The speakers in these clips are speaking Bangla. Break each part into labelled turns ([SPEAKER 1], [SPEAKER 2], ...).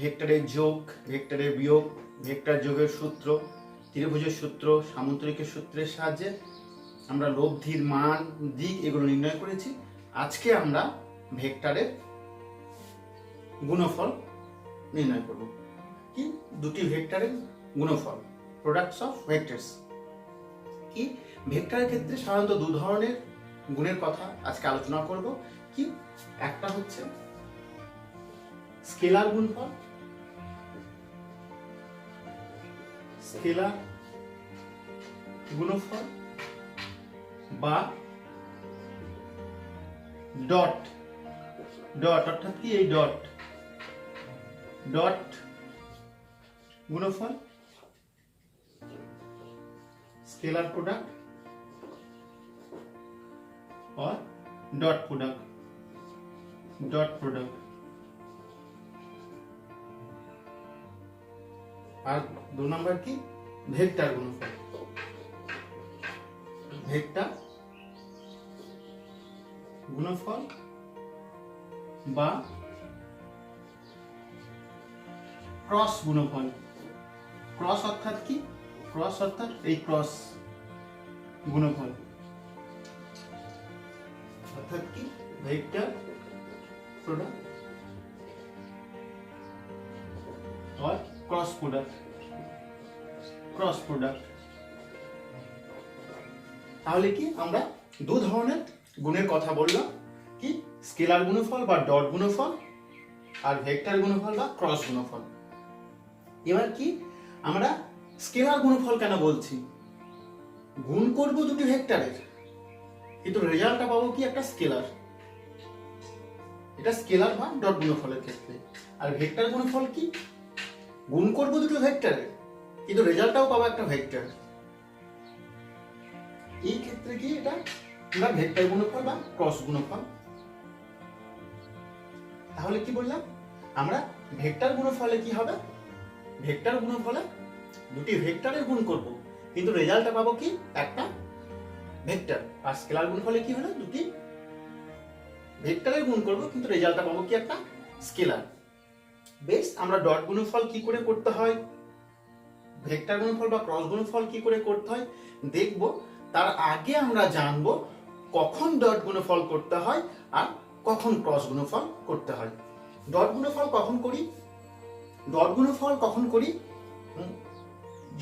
[SPEAKER 1] ভেক্টরের যোগ, ভেক্টরের বিয়োগ, ভেক্টর যোগের সূত্র, ত্রিভুজের সূত্র, সামুদ্রিকের সূত্রের সাহায্যে আমরা লব্ধির মান, দিক এগুলো নির্ণয় করেছি। আজকে আমরা ভেক্টরের গুণফল নির্ণয় করব। কি? দুটি ভেক্টরের গুণফল, প্রোডাক্টস অফ ভেক্টরস। কি? ভেক্টরের ক্ষেত্রে সাধারণত দু ধরনের গুণের কথা আজকে আলোচনা করব। কি? একটা হচ্ছে স্কেলার গুণফল, স্কেলার গুণফল বা ডট, ডট অর্থাৎ কি এই ডট, ডট গুণফল, স্কেলার প্রোডাক্ট और डॉट प्रोडक्ट, डॉट प्रोडक्ट। और दो नंबर की वेक्टर गुणफल, वेक्टर गुणफल বা ক্রস গুণফল। ক্রস অর্থাৎ কি? ক্রস অর্থাৎ এই ক্রস গুণফল অর্থাৎ কি ভেক্টর প্রোডাক্ট और क्रॉस प्रोडक्ट, क्रॉस प्रोडक्ट। তাহলে কি আমরা দু ধরনের গুণের কথা বললাম, কি স্কেলার গুণফল বা ডট গুণফল আর ভেক্টর গুণফল বা ক্রস গুণফল। এবার কি আমরা স্কেলার গুণফল কেন বলছি? গুণ করব দুটি ভেক্টরের, কিন্তু রেজাল্টটা পাবো কি একটা স্কেলার। এটা স্কেলার বা ডট গুণফলের ক্ষেত্রে। আর ভেক্টর গুণফল কি? গুণ করব দুটো ভেক্টরের, কিন্তু রেজাল্টটাও পাবো একটা ভেক্টর। এই ক্ষেত্রে কি এটা আমরা ভেক্টর গুণফল বা ক্রস গুণফল। তাহলে কি বললাম? আমরা ভেক্টর গুণফলে কি হবে? ভেক্টর গুণফলে দুটি ভেক্টরের গুণ করব, কিন্তু রেজাল্টটা পাবো কি একটা ভেক্টর। আর স্কেলার গুণফলে কি হলো? দুটি ভেক্টরের গুণ করব, কিন্তু রেজাল্টটা পাবো কি একটা স্কেলার। বেশ, আমরা ডট গুণফল কি করে করতে হয়, ভেক্টর গুণফল বা ক্রস গুণফল কি করে করতে হয় দেখব। তার আগে আমরা জানবো কখন ডট গুণফল করতে হয় আর কখন ক্রস গুণফল করতে হয়। ডট গুণফল কখন করি? ডট গুণফল কখন করি?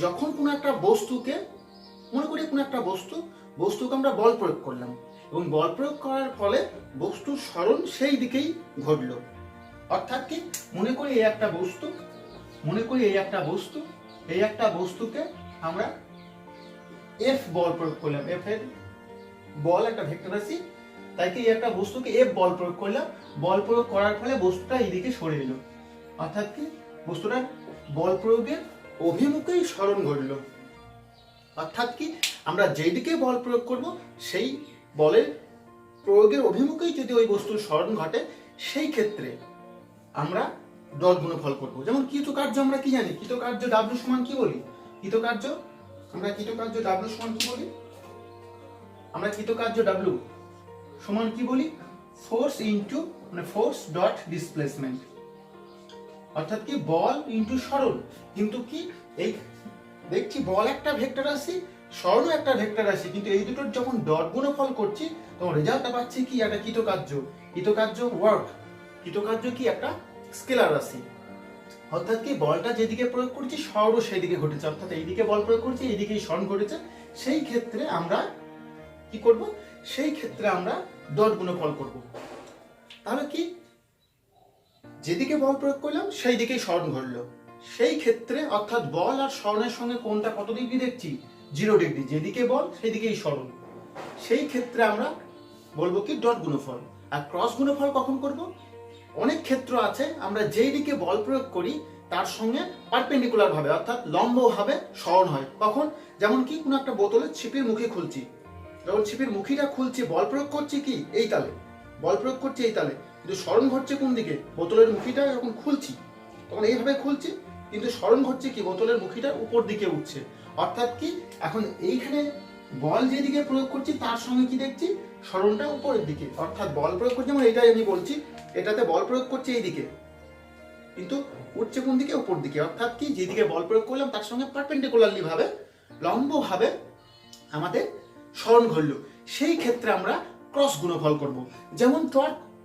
[SPEAKER 1] যখন কোনো একটা বস্তুকে, মনে করি কোনো একটা বস্তুকে আমরা বল প্রয়োগ করলাম এবং বল প্রয়োগ করার ফলে বস্তুর সরণ সেই দিকেই ঘটলো। অর্থাৎ কি মনে করি এই একটা বস্তু, মনে করি এই একটা বস্তু, এই একটা বস্তুকে আমরা এফ বল প্রয়োগ করলাম। এফ এর বল একটা ভেক্টর রাশি, তাই কি এই একটা বস্তুকে এফ বল প্রয়োগ করলাম। বল প্রয়োগ করার ফলে বস্তুটা এইদিকে সরে এলো। অর্থাৎ কি বস্তুটার বল প্রয়োগের অভিমুখেই সরণ ঘটলো। অর্থাৎ কি আমরা যেই দিকে বল প্রয়োগ করব সেই বলের প্রয়োগের অভিমুখেই যদি ওই বস্তুর সরণ ঘটে, সেই ক্ষেত্রে আমরা ডট গুণফল করব। যেমন কৃতকার্য আমরা কি জানি? কৃতকার্য ডাব্লিউ সমান কি বলি? কৃতকার্য আমরা কৃতকার্য ডাব্লিউ সমান কি বলি? আমরা কৃতকার্য ডাব্লিউ সমান কি বলি? ফোর্স ইনটু মানে ফোর্স ডট ডিসপ্লেসমেন্ট। অর্থাৎ কি বল ইনটু সরণ। কিন্তু কি এই দেখছি বল একটা ভেক্টর রাশি, সরণও একটা ভেক্টর রাশি, কিন্তু এই দুটোর যখন ডট গুণফল করছি তখন রেজাল্টটা পাচ্ছি কি একটা কৃতকার্য। কৃতকার্য ওয়ার্ক, কৃতকার্য কি একটা স্কেলার রাশি। অর্থাৎ কি বলটা যেদিকে প্রয়োগ করছি সরণও সেই দিকে ঘটেছে। অর্থাৎ এইদিকে বল প্রয়োগ করছি, এইদিকেই সরণ ঘটেছে। সেই ক্ষেত্রে আমরা কি করব? সেই ক্ষেত্রে আমরা ডট গুণফল করব। তাহলে কি যেদিকে বল প্রয়োগ করলাম সেই দিকেই সরণ ঘটলো। সেই ক্ষেত্রে অর্থাৎ বল আর সরণের সঙ্গে কোনটা কত ডিগ্রি দেখছি? 0 ডিগ্রি। যেদিকে বল সেই দিকেই সরণ। সেই ক্ষেত্রে আমরা বলবো কি ডট গুণফল। আর ক্রস গুণফল কখন করব? অনেক ক্ষেত্র আছে আমরা যেই দিকে বল প্রয়োগ করি তার সঙ্গে পারপেন্ডিকুলার ভাবে অর্থাৎ লম্ব ভাবে সরণ হয়। কখন? যেমন কি কোনো একটা বোতলের ছিপির মুখে খুলছি, যখন ছিপির মুখিটা খুলছি বল প্রয়োগ করছি কি এই তালে, বল প্রয়োগ করছি এই তালে, কিন্তু সরণ ঘটছে কোন দিকে? বোতলের মুখিটা যখন খুলছি তখন এইভাবে খুলছি, কিন্তু সরণ ঘটছে কি বোতলের মুখিটা উপর দিকে উঠছে। অর্থাৎ কি এখন এইখানে বল যেদিকে প্রয়োগ করছি তার সঙ্গে কি দেখছি? সরণটা উপরের দিকে। অর্থাৎ বল প্রয়োগ করছি, যেমন এটাই আমি বলছি, এটাতে বল প্রয়োগ করছি এইদিকে, কিন্তু উঠছে কোন দিকে? উপর দিকে। অর্থাৎ কি, যেদিকে বল প্রয়োগ করলাম তার সঙ্গে পারপেন্ডিকুলারলি ভাবে, লম্বভাবে আমাদের সরণ ঘটলো, সেই ক্ষেত্রে আমরা ক্রস গুণফল করব। যেমন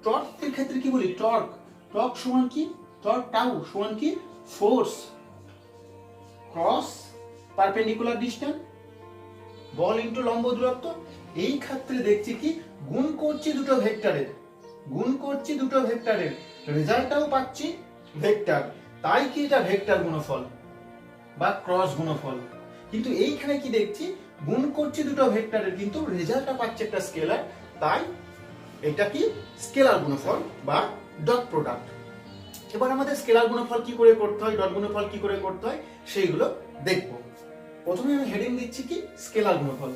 [SPEAKER 1] টর্কের ক্ষেত্রে কি বলি? টর্ক সমান কি? টর্ক টাউ সমান কি? ফোর্স ক্রস পারপেন্ডিকুলার ডিসটেন্স বল ইনটু লম্ব দূরত্ব। এই ক্ষেত্রে দেখছি কি, গুণ করছি দুটো ভেক্টরের, রেজাল্টটাও পাচ্ছি ভেক্টর, তাই কি এটা ভেক্টর গুণফল বা ক্রস গুণফল। কিন্তু এইখানে কি দেখছি, গুণ করছি দুটো ভেক্টরের কিন্তু রেজাল্টটা পাচ্ছে একটা স্কেলার, তাই এটা কি স্কেলার গুণফল বা ডট প্রোডাক্ট। এবার আমাদের স্কেলার গুণফল কি করে করতে হয়, ডট গুণফল কি করে করতে হয়, সেইগুলো দেখব। প্রথমে আমি হেডিং দিচ্ছি কি, স্কেলার গুণফল।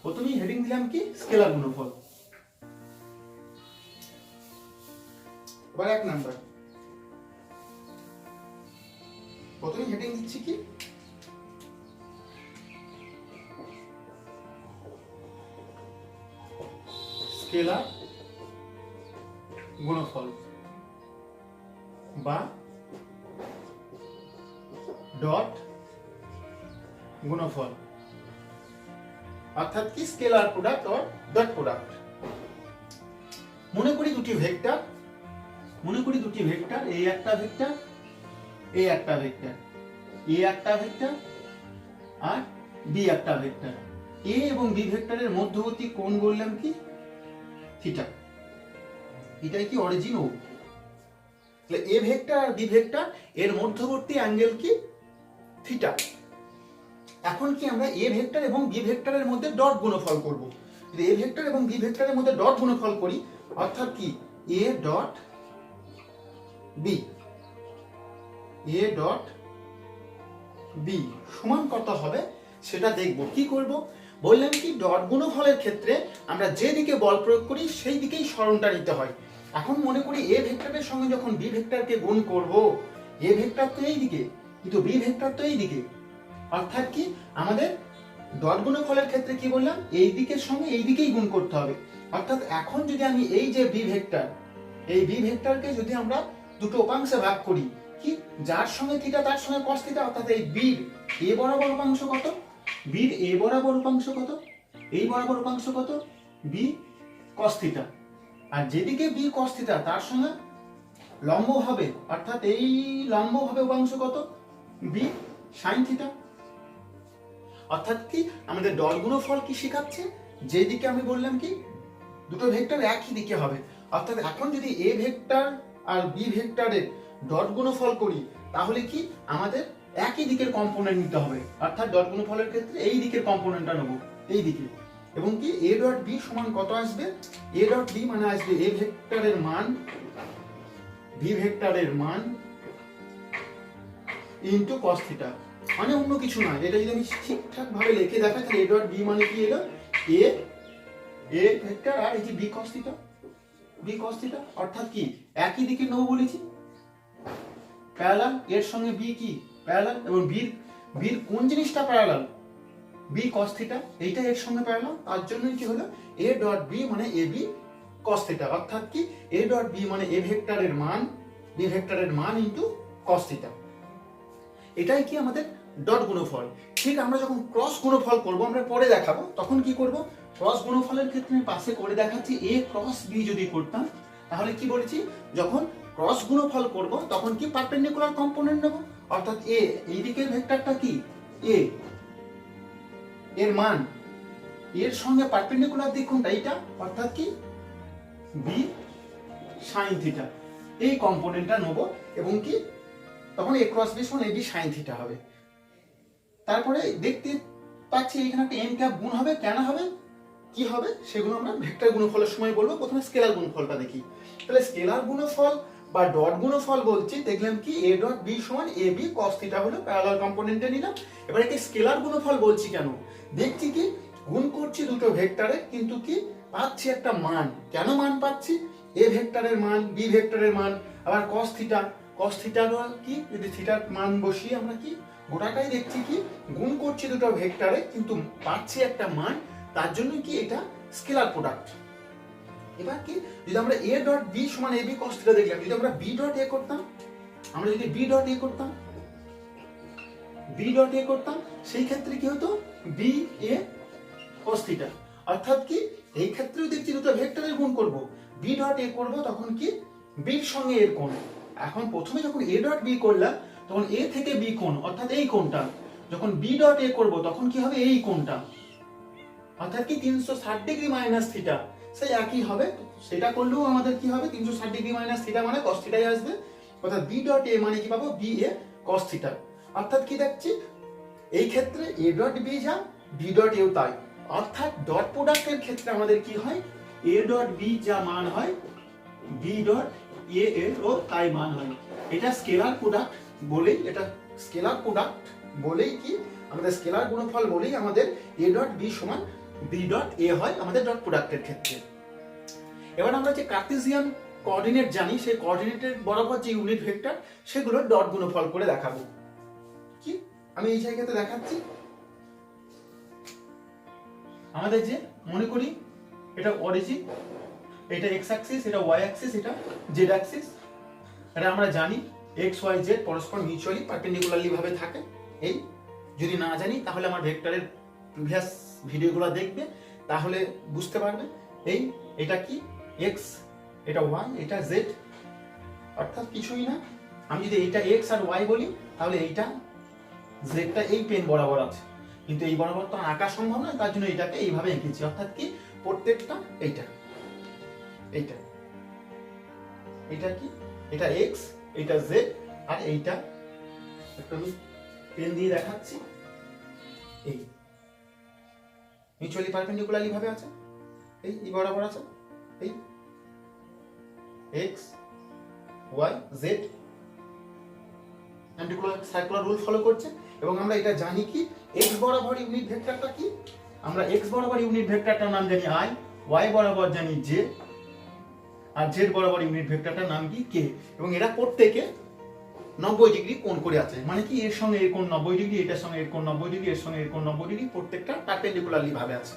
[SPEAKER 1] প্রথমেই হেডিং দিলাম কি, স্কেলার গুণফল। এবার 1 নাম্বার, প্রথমেই হেডিং দিচ্ছি কি, স্কেলার গুণফল বা ডট গুণফল, অর্থাৎ কি scalar product or dot product. মনে করি দুটি ভেক্টর, এই একটা ভেক্টর, এই একটা ভেক্টর, এ একটা ভেক্টর আর বি একটা ভেক্টর। এ এবং বি ভেক্টরের মধ্যবর্তী কোণ বললাম কি, থিটা। এটাই কি অরিজিন ও। তাহলে এ ভেক্টর আর বি ভেক্টর এর মধ্যবর্তী অ্যাঙ্গেল কি, থিটা। এখন কি আমরা এ ভেক্টর এবং বি ভেক্টরের মধ্যে ডট গুণফল করব। যদি এ ভেক্টর এবং বি ভেক্টরের মধ্যে ডট গুণফল করি, অর্থাৎ কি এ ডট বি, সমান কত হবে সেটা দেখব। কি করব? বললাম কি, ডট গুণফলের ক্ষেত্রে আমরা যে দিকে বল প্রয়োগ করি সেই দিকেই সরণটা নিতে হয়। এখন মনে করি এ ভেক্টরের সঙ্গে যখন বি ভেক্টরকে গুণ করব, এ ভেক্টর তো এই দিকে কিন্তু বি ভেক্টর তো এই দিকে, অর্থাৎ কি আমাদের ডট গুণফলের ক্ষেত্রে কি বললাম, এই দিকের সঙ্গে এই দিকেই গুণ করতে হবে। অর্থাৎ এখন যদি আমি এই যে বি ভেক্টর, এই বি ভেক্টরকে যদি আমরা দুটো উপাংশে ভাগ করি, কি যার সঙ্গে থিটা তার সঙ্গে cos থিটা, অর্থাৎ এই বির এ বরাবর উপাংশ কত, বির এ বরাবর উপাংশ কত, এই বরাবর উপাংশ কত, বি cos থিটা। আর যেদিকে বি cos থিটা তার সঙ্গে লম্ব হবে, অর্থাৎ এই লম্ব হবে উপাংশ কত, বি sin থিটা। অর্থাৎ কি আমাদের ডট গুণফল কি শেখাচ্ছে, যেদিকে আমি বললাম কি দুটো ভেক্টর একই দিকে হবে। অর্থাৎ এখন যদি এ ভেক্টর আর বি ভেক্টরের ডট গুণফল করি, তাহলে কি আমাদের একই দিকের কম্পোনেন্ট নিতে হবে। অর্থাৎ ডট গুণফলের ক্ষেত্রে এই দিকের কম্পোনেন্টটা নেব, এই দিকে। এবং কি এ ডট বি সমান কত আসবে, এ ডট বি মানে আসবে এ ভেক্টরের মান, বি ভেক্টরের মান ইনটু cos থিটা। মানে অন্য কিছু না, এটা যদি আমি ঠিকঠাক ভাবে লিখে দেখাই, তাহলে এ ডট বি মানে কি এলো, এ ভেক্টর আর এই যে বি cos থিটা, অর্থাৎ কি একই দিকে নেব বলেছি, প্যারালাল, এর সঙ্গে বি কি প্যারালাল, এবং বির কোন জিনিসটা প্যারালাল, বি cos থিটা, এইটা এর সঙ্গে প্যারালাল। তার জন্য কি হলো, এ ডট বি মানে এ বি cos থিটা, অর্থাৎ কি এ ডট বি মানে এ ভেক্টরের মান, বি ভেক্টরের মান ইনটু cos থিটা। এটাই কি আমাদের ডট গুণফল। ঠিক আমরা যখন ক্রস গুণফল করব, আমরা পরে দেখাবো, তখন কি করব, ক্রস গুণফলের ক্ষেত্রে আমি পাশে করে দেখাচ্ছি, এ ক্রস বি যদি করতাম, তাহলে কি বলেছি, যখন ক্রস গুণফল করব তখন কি পারপেন্ডিকুলার কম্পোনেন্ট নেব। অর্থাৎ এ এই দিকের ভেক্টরটা কি এ, এর মান এর সঙ্গে পারপেন্ডিকুলার দিক কোনটা, এইটা, অর্থাৎ কি বি sin থিটা, এই কম্পোনেন্টটা নেব। এবং কি তখন এ ক্রস বি সমান এ বি sin থিটা হবে। তারপরে দেখতে পাচ্ছি এখানে একটা এন ক্যাপ গুণ হবে, কেন হবে, কি হবে, সেগুলো আমরা ভেক্টর গুণফলের সময় বলবো। প্রথমে স্কেলার গুণফলটা দেখি। তাহলে স্কেলার গুণফল বা ডট গুণফল বলছি, দেখলাম কি এ ডট বি সমান এ বি cos থিটা হলো, প্যারালাল কম্পোনেন্টে নিলাম। এবার একে স্কেলার গুণফল বলছি কেন, দেখছি কি গুণ করছি দুটো ভেক্টরে, কিন্তু কি পাচ্ছি একটা মান। কেন মান পাচ্ছি, এ ভেক্টরের মান, বি ভেক্টরের মান, আবার cos থিটার কি, যদি থিটার মান বসিয়ে আমরা কি গোটাটাই দেখছি কি গুণ করছি দুটো ভেক্টরে, কিন্তু পাচ্ছি একটা মান। তার জন্য কি এটা স্কেলার প্রোডাক্ট। এবার কি যদি আমরা a ডট b সমান ab cos থিটা দেখলাম, যদি আমরা b ডট a করতাম, আমরা যদি b ডট a করতাম, b ডট a করতাম, সেই ক্ষেত্রে কি হতো b a cos থিটা। অর্থাৎ কি এই ক্ষেত্রেও দেখছি দুটো ভেক্টরের গুণ করব, b ডট a করব তখন কি b এর সঙ্গে এর কোণ। এখন প্রথমে যখন a ডট b করলাম তখন a থেকে b কোণ অর্থাৎ এই কোণটা, যখন b ডট a করব তখন কি হবে এই কোণটা, অর্থাৎ কি 360 ডিগ্রি মাইনাস থিটা, সেই একই হবে। সেটা করলেও আমাদের কি হবে 360 ডিগ্রি মাইনাস থিটা মানে cos থিটাই আসবে। অর্থাৎ b ডট a মানে কি পাবো b a cos থিটা। অর্থাৎ কি দেখছি এই ক্ষেত্রে a ডট b যা b ডট a ও তাই। অর্থাৎ ডট প্রোডাক্টের ক্ষেত্রে আমাদের কি হয় a ডট b যা মান হয় b ডট a এর ও তাই মান হয়। এটা স্কেলার প্রোডাক্ট বলেই, এটা স্কেলার প্রোডাক্ট বলেই কি আমাদের স্কেলার গুণফল বলেই আমাদের a ডট b সমান b ডট a হয় আমাদের ডট প্রোডাক্টের ক্ষেত্রে। এবার আমরা যে কার্টেসিয়ান কোঅর্ডিনেট জানি, সেই কোঅর্ডিনেটের বরাবর যে ইউনিট ভেক্টর সেগুলো ডট গুণফল করে দেখাবো। কি আমি এই জায়গাতে দেখাচ্ছি, আমাদের যে মনে করি এটা অরিজিন, এটা x অ্যাক্সিস, এটা y অ্যাক্সিস, এটা z অ্যাক্সিস। এটা আমরা জানি x y z পরস্পর মিউচুয়ালি পারপেন্ডিকুলারলি ভাবে থাকে। এই যদি না জানি তাহলে আমার ভেক্টরের প্রিভিয়াস ভিডিওগুলো দেখবে, তাহলে বুঝতে পারবে। এই এটা কি x, এটা y, এটা z, অর্থাৎ কিছুই না। আমি যদি এইটা x আর y বলি তাহলে এইটা জেডটা এই পেন বরাবর আছে, কিন্তু এই বরাবর তো আঁকা সম্ভব না, তার জন্য এটাকে এইভাবে এঁকেছি। অর্থাৎ কি প্রত্যেকটা এইটা এইটা এটা কি এটা x, এটা z, আর এইটা একটু পেন দিয়ে দেখাচ্ছি, এই মিউচুয়ালি পারপেন্ডিকুলারলি ভাবে আছে, এই বরাবর আছে, এই x y z circular rule follow করছে। এবং আমরা এটা জানি কি x বরাবর ইউনিট ভেক্টরটা কি, আমরা x বরাবর ইউনিট ভেক্টরটার নাম জানি i, y বরাবর জানি j, আর z বরাবর ইউনিট ভেক্টরটার নাম কি k। এবং এরা প্রত্যেকে 90 ডিগ্রি কোণ করে আছে, মানে কি এর সঙ্গে এর কোণ 90 ডিগ্রি, এটার সঙ্গে এর কোণ 90 ডিগ্রি, এর সঙ্গে এর কোণ 90 ডিগ্রি, প্রত্যেকটা পারপেন্ডিকুলারলি ভাবে আছে।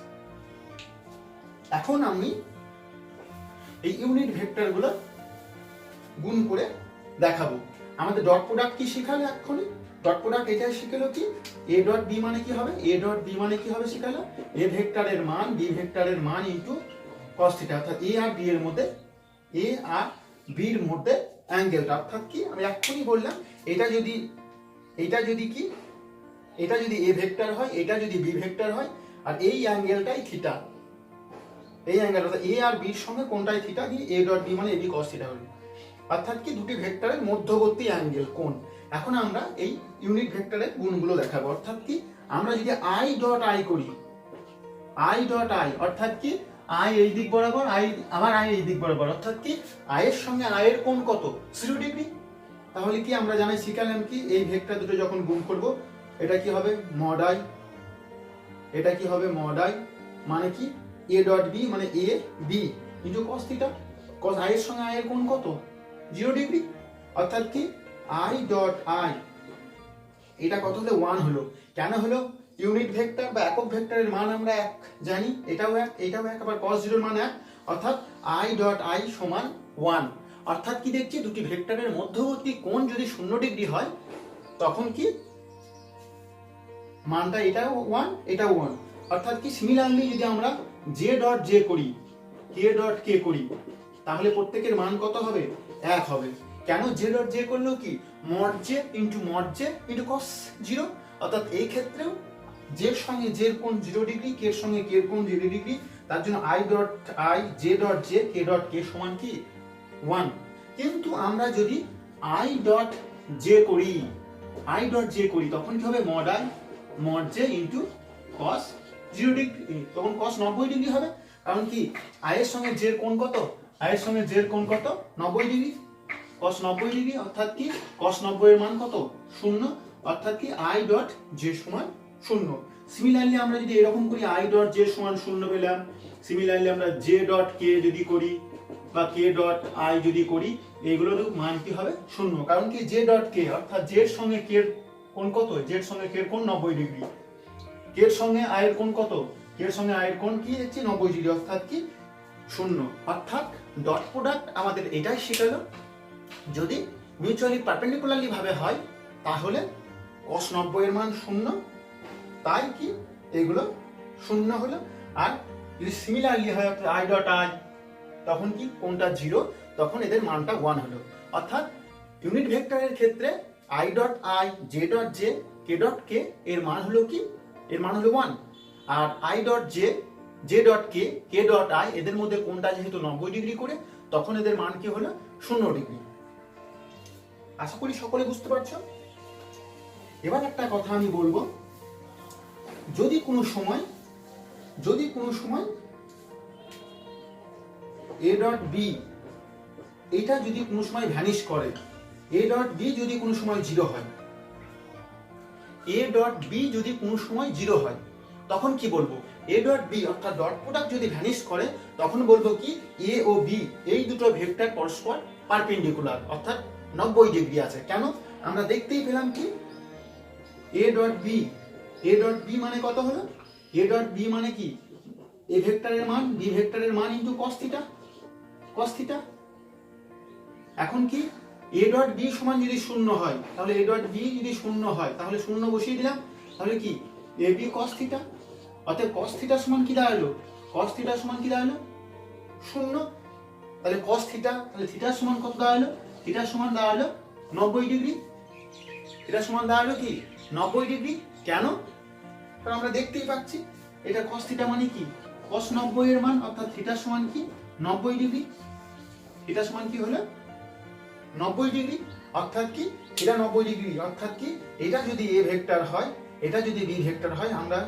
[SPEAKER 1] এখন আমি এই ইউনিট ভেক্টরগুলো গুণ করে দেখাবো। আমাদের ডট প্রোডাক্ট কি শিখালে এক্ষুনি, ডট প্রোডাক্ট এটাই শিখালো কি a ডট b মানে কি হবে, a ডট b মানে কি হবে শিখালো a ভেক্টরের মান b ভেক্টরের মান ইনটু cos থিটা। অর্থাৎ a আর b এর মধ্যে, a আর b এর মধ্যে অ্যাঙ্গেলটা। অর্থাৎ কি আমি এক্ষুনি বললাম এটা যদি কি এটা যদি a ভেক্টর হয়, এটা যদি b ভেক্টর হয়, আর এই অ্যাঙ্গেলটাই থিটা, এই অ্যাঙ্গেল অর্থাৎ a আর b এর সঙ্গে কোনটাই থিটা, দিয়ে a ডট b মানে ab cos থিটা হলো। অর্থাৎ কি দুটি ভেক্টরের মধ্যবর্তী অ্যাঙ্গেল কোণ। এখন আমরা এই ইউনিট ভেক্টরের গুণগুলো দেখাবো। অর্থাৎ কি আমরা যদি i ডট i করি, i ডট i অর্থাৎ কি i এই দিক বরাবর, i আবার i এই দিক বরাবর, অর্থাৎ কি i এর সঙ্গে i এর কোণ কত 0 ডিগ্রি। তাহলে কি আমরা জানি শিখালাম কি এই ভেক্টর দুটো যখন গুণ করব এটা কি হবে mod i, এটা কি হবে mod i, মানে কি a ডট b মানে a b into cos theta. cos i এর সঙ্গে i এর কোণ কত 0 ডিগ্রি। অর্থাৎ কি i ডট i এটা কত হলো 1 হলো। কেন হলো ইউনিট ভেক্টর বা একক ভেক্টরের মান আমরা এক জানি, এটাও এক, এটাও এক, আবার cos 0 এর মান এক, অর্থাৎ i ডট i সমান 1। অর্থাৎ কি দেখছি দুটি ভেক্টরের মধ্যবর্তী কোণ যদি 0 ডিগ্রি হয় তখন কি মানটা এটাও 1 এটাও 1। অর্থাৎ কি সিমিলারলি যদি আমরা j ডট j করি, k ডট k করি, তাহলে প্রত্যেকের মান কত হবে 1 হবে। কেন j ডট j করলেও কি mod j ইনটু cos 0। অর্থাৎ এই ক্ষেত্রেও j এর সঙ্গে j এর কোণ 0 ডিগ্রি, k এর সঙ্গে k এর কোণ 0 ডিগ্রি, তার জন্য i dot i j dot j k dot k সমান কি 1। কিন্তু আমরা যদি i ডট j করি, i ডট j করি তখন কি হবে mod j into cos 0 degree, তখন cos 90 ডিগ্রি হবে। কারণ কি i এর সঙ্গে j এর কোণ কত, i এর সঙ্গে j এর কোণ কত 90 ডিগ্রি, cos 90 ডিগ্রি। অর্থাৎ কি cos 90 এর মান কত 0। অর্থাৎ কি i ডট j সমান 0। সিমিলারলি আমরা যদি এরকম করি i ডট j সমান 0 পেলাম, সিমিলারলি আমরা j ডট k যদি করি বা k ডট i যদি করি, এইগুলোর মান কি হবে 0। কারণ কি j ডট k অর্থাৎ j এর সঙ্গে k এর কোণ কত, j এর সঙ্গে k এর কোণ 90 ডিগ্রি, k এর সঙ্গে i এর কোণ কত, k এর সঙ্গে i এর কোণ কি দেখছি 90 ডিগ্রি। অর্থাৎ কি k শূন্য। অর্থাৎ ডট প্রোডাক্ট আমাদের এটাই শেখালো, যদি মিউচুয়ালি পারপেন্ডিকুলারলি ভাবে হয় তাহলে cos 90 এর মান শূন্য, তাই কি এগুলো শূন্য হলো। আর যদি সিমিলারলি হয় আই ডট আই, তখন কি কোনটা জিরো, তখন এদের মানটা 1 হলো। অর্থাৎ ইউনিট ভেক্টরের ক্ষেত্রে I dot I, J dot J, K dot K এর মান হলো কি, এর মান হলো 1। আর I dot J, J dot K, K dot I এদের মধ্যে কোনটা যেহেতু 90 ডিগ্রি করে, তখন এদের মান কি হলো 0 ডিগ্রি। আশা করি সকলে বুঝতে পারছো। এবার একটা কথা আমি বলবো, যদি কোনো সময় এ ডট বি এটা যদি কোনো সময় ভ্যানিশ করে, এ ডট বি যদি কোনো সময় জিরো হয়, এ ডট বি যদি কোনো সময় জিরো হয়, তখন কি বলবো, এ ডট বি অর্থাৎ ডট প্রোডাক্ট যদি ভ্যানিশ করে, তখন বলবো কি এ ও বি এই দুটো ভেক্টর পরস্পর পারপেন্ডিকুলার, অর্থাৎ 90 ডিগ্রি আছে। কেন, আমরা দেখতেই পেলাম কি এ ডট বি মানে কত হলো, এ ডট বি মানে কি এ ভেক্টরের মান বি ভেক্টরের মান ইনটু cos থিটা। এখন কি এ ডট বি সমান যদি শূন্য হয়, তাহলে এ ডট বি যদি শূন্য হয় তাহলে শূন্য বসিয়ে দিলাম, তাহলে কি এ বি cos থিটা। অতএব cos থিটা সমান কি দাঁড়ালো, cos থিটা সমান কি দাঁড়ালো শূন্য। তাহলে cos থিটা, তাহলে থিটা সমান কত দাঁড়ালো, থিটা সমান দাঁড়ালো 90 ডিগ্রি। এটা সমান দাঁড়ালো কি 90 ডিগ্রি। কেন, কারণ আমরা দেখতেই পাচ্ছি এটা cos থিটা মানে কি cos 90 এর মান, অর্থাৎ থিটা সমান কি 90 ডিগ্রি। থিটা সমান কি হলো 90 ডিগ্রি, অর্থাৎ কি এটা 90 ডিগ্রি, অর্থাৎ কি এটা যদি এ ভেক্টর হয়, এটা যদি বি ভেক্টর হয়, আমরা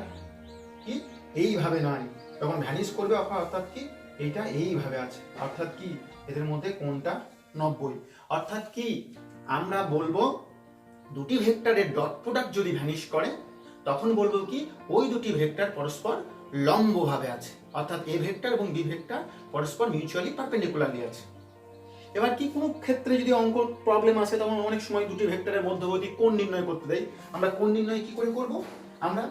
[SPEAKER 1] কি এইভাবে নয়, তখন ভ্যানিশ করবে, অর্থাৎ কি এইটা এইভাবে আছে, অর্থাৎ কি এদের মধ্যে কোনটা 90। অর্থাৎ কি আমরা বলবো দুটি ভেক্টরের ডট প্রোডাক্ট যদি ভ্যানিশ করে, তখন বলবো কি ওই দুটি ভেক্টর পরস্পর লম্বভাবে আছে, অর্থাৎ এ ভেক্টর এবং বি ভেক্টর পরস্পর মিউচুয়ালি পারপেন্ডিকুলারলি আছে। এবার কি কোনো ক্ষেত্রে যদি অঙ্ক প্রবলেম আসে, তখন অনেক সময় দুটি ভেক্টরের মধ্যবর্তী কোণ নির্ণয় করতে দেয়। আমরা কোণ নির্ণয় কি করে করব, আমরা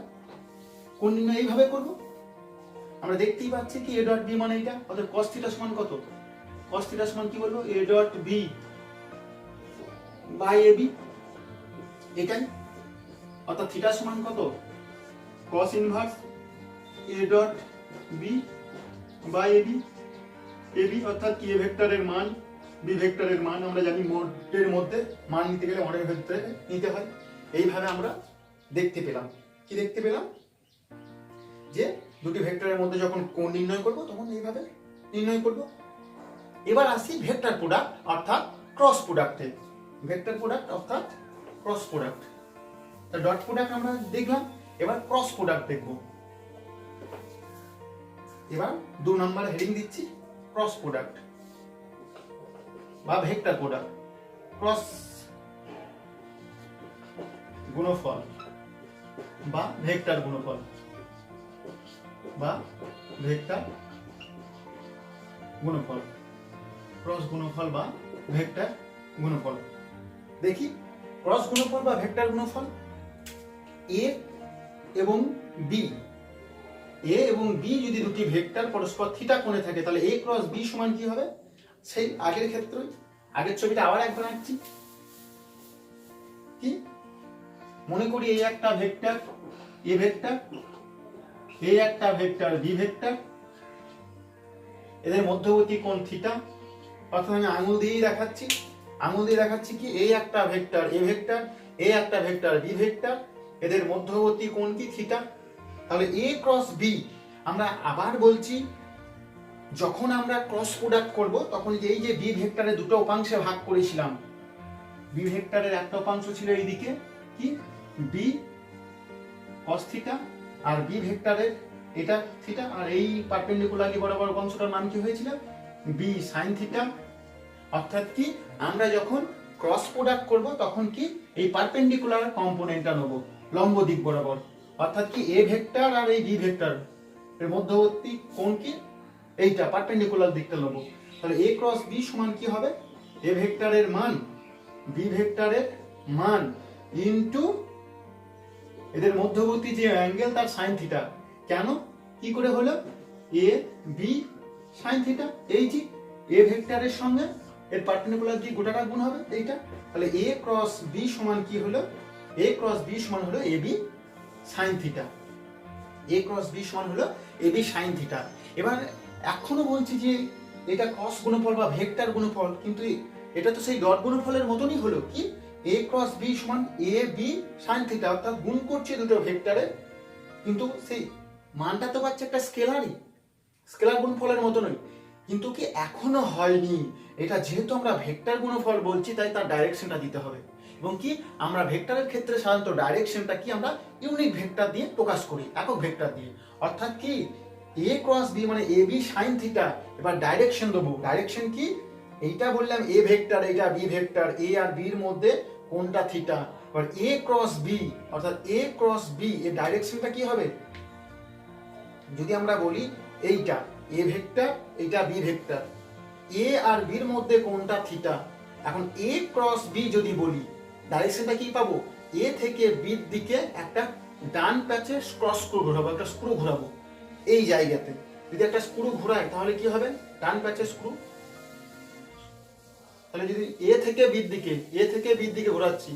[SPEAKER 1] কোণ নির্ণয় এইভাবে করব। আমরা দেখতেই পাচ্ছি কি এ ডট বি মানে এটা, অর্থাৎ cos থিটা সমান কত, cos থিটা সমান কি বলবো A dot B by A B, এটাই। অর্থাৎ থিটা সমান কত cos inverse A dot B by A B, অর্থাৎ কি এ ভেক্টরের মান বি ভেক্টরের মান, আমরা জানি মোডের মধ্যে মান নিতে গেলে মডের ভেক্টরে নিতে হয়। এইভাবে আমরা দেখতে পেলাম, কি দেখতে পেলাম, যে দুটি ভেক্টরের মধ্যে যখন কোণ নির্ণয় করব তখন এইভাবে নির্ণয় করব। এবার আসি ভেক্টর প্রোডাক্ট অর্থাৎ ক্রস প্রোডাক্টে। ভেক্টর প্রোডাক্ট অর্থাৎ ক্রস প্রোডাক্ট, ডট প্রোডাক্ট আমরা দেখলাম, এবার ক্রস প্রোডাক্ট দেখব। এবার 2 নম্বর হেডিং দিচ্ছি ক্রস প্রোডাক্ট বা ভেক্টর প্রোডাক্ট। ক্রস গুণফল বা ভেক্টর গুণফল বা ভেক্টর গুণফল, ক্রস গুণফল বা ভেক্টর গুণফল। দেখি ক্রস গুণফল বা ভেক্টর গুণফল, এ এবং বি, এ এবং বি যদি দুটি ভেক্টর পরস্পর থিটা কোণে থাকে, তাহলে এ ক্রস বি সমান কি হবে, সেই আগের ক্ষেত্রে আগের ছবিটা আবার একবার আঁকছি। কি মনে করি এই একটা ভেক্টর এ ভেক্টর, এই একটা ভেক্টর বি ভেক্টর, এদের মধ্যবর্তী কোণ থিটা। অর্থাৎ আমি আঙুল দিয়েই দেখাচ্ছি কি এই একটা ভেক্টর এ ভেক্টর, এই একটা ভেক্টর বি ভেক্টর, এদের মধ্যবর্তী কোণ কি থিটা। তাহলে এ ক্রস বি, আমরা আবার বলছি যখন আমরা ক্রস প্রোডাক্ট করব, তখন এই যে বি ভেক্টরের দুটো উপাংশে ভাগ করেছিলাম, বি ভেক্টরের একটা উপাংশ ছিল এইদিকে কি বি cos থিটা, আর বি ভেক্টরের এটা থিটা, আর এই পারপেন্ডিকুলারলি বরাবর উপাংশটার নাম কি হয়েছিল বি sin থিটা। অর্থাৎ কি আমরা যখন ক্রস প্রোডাক্ট করব, তখন কি এই পারপেন্ডিকুলার কম্পোনেন্টটা নেব লম্ব দিক বরাবর, অর্থাৎ কি এ ভেক্টর আর এই বি ভেক্টর এর মধ্যবর্তী কোণ কি এইটা পারপেন্ডিকুলার দিকটা নেব। তাহলে এ ক্রস বি সমান কি হবে, এ ভেক্টরের মান বি ভেক্টরের মান ইনটু এদের মধ্যবর্তী যে অ্যাঙ্গেল তার sin থিটা। কেন কি করে হলো, এ বি সাইন থিটা। এই যে এ ভেক্টরের সঙ্গে এর পার্পেন্ডিকুলার দিয়ে গোটাটা গুণ হবে এইটা, তাহলে এ ক্রস বি সমান কি হলো, এ ক্রস বি সমান হলো এ বি সাইন থিটা, এ ক্রস বি সমান হলো এ বি সাইন থিটা। এবার এখনো বলছি যে এটা ক্রস গুণফল বা ভেক্টর গুণফল, কিন্তু এটা তো সেই ডট গুণফলের মতনই হলো কি এ ক্রস বি সমান এ বি সাইন থিটা, অর্থাৎ গুণ করছে দুটো ভেক্টরে, কিন্তু সেই মানটা তো পাচ্ছে একটা স্কেলারই, স্কেলার গুণফলের মতনই, কিন্তু কি এখনো হয়নি। এটা যেহেতু আমরা ভেক্টর গুণফল বলছি তাই তার ডাইরেকশনটা দিতে হবে, এবং কি আমরা ভেক্টরের ক্ষেত্রে সাধারণত ডাইরেকশনটা কি আমরা ইউনিট ভেক্টর দিয়ে প্রকাশ করি, একক ভেক্টর দিয়ে, অর্থাৎ কি এ ক্রস বি মানে এ বি সাইন থিটা। এবার ডাইরেকশন দেবো, ডাইরেকশন কি এইটা বললাম এ ভেক্টর, এইটা বি ভেক্টর, এ আর বির মধ্যে কোনটা থিটা। এবার এ ক্রস বি অর্থাৎ এ ক্রস বি এর ডাইরেকশনটা কি হবে, যদি আমরা বলি এইটা এ ভেক্টর এইটা বি ভেক্টর, এ আর বির মধ্যে কোনটা থিটা। এখন এ ক্রস বি যদি বলি ডাইরেকশনটা কি পাবো, এ থেকে বির দিকে একটা ডান প্যাচে ক্রস স্ক্রু ঘোরাবো, একটা স্ক্রু ঘোরাবো এই জায়গাতে। যদি একটা স্ক্রু ঘোরায় তাহলে কি হবে, ডান প্যাচে স্ক্রু। তাহলে যদি এ থেকে বির দিকে ঘোরাচ্ছি,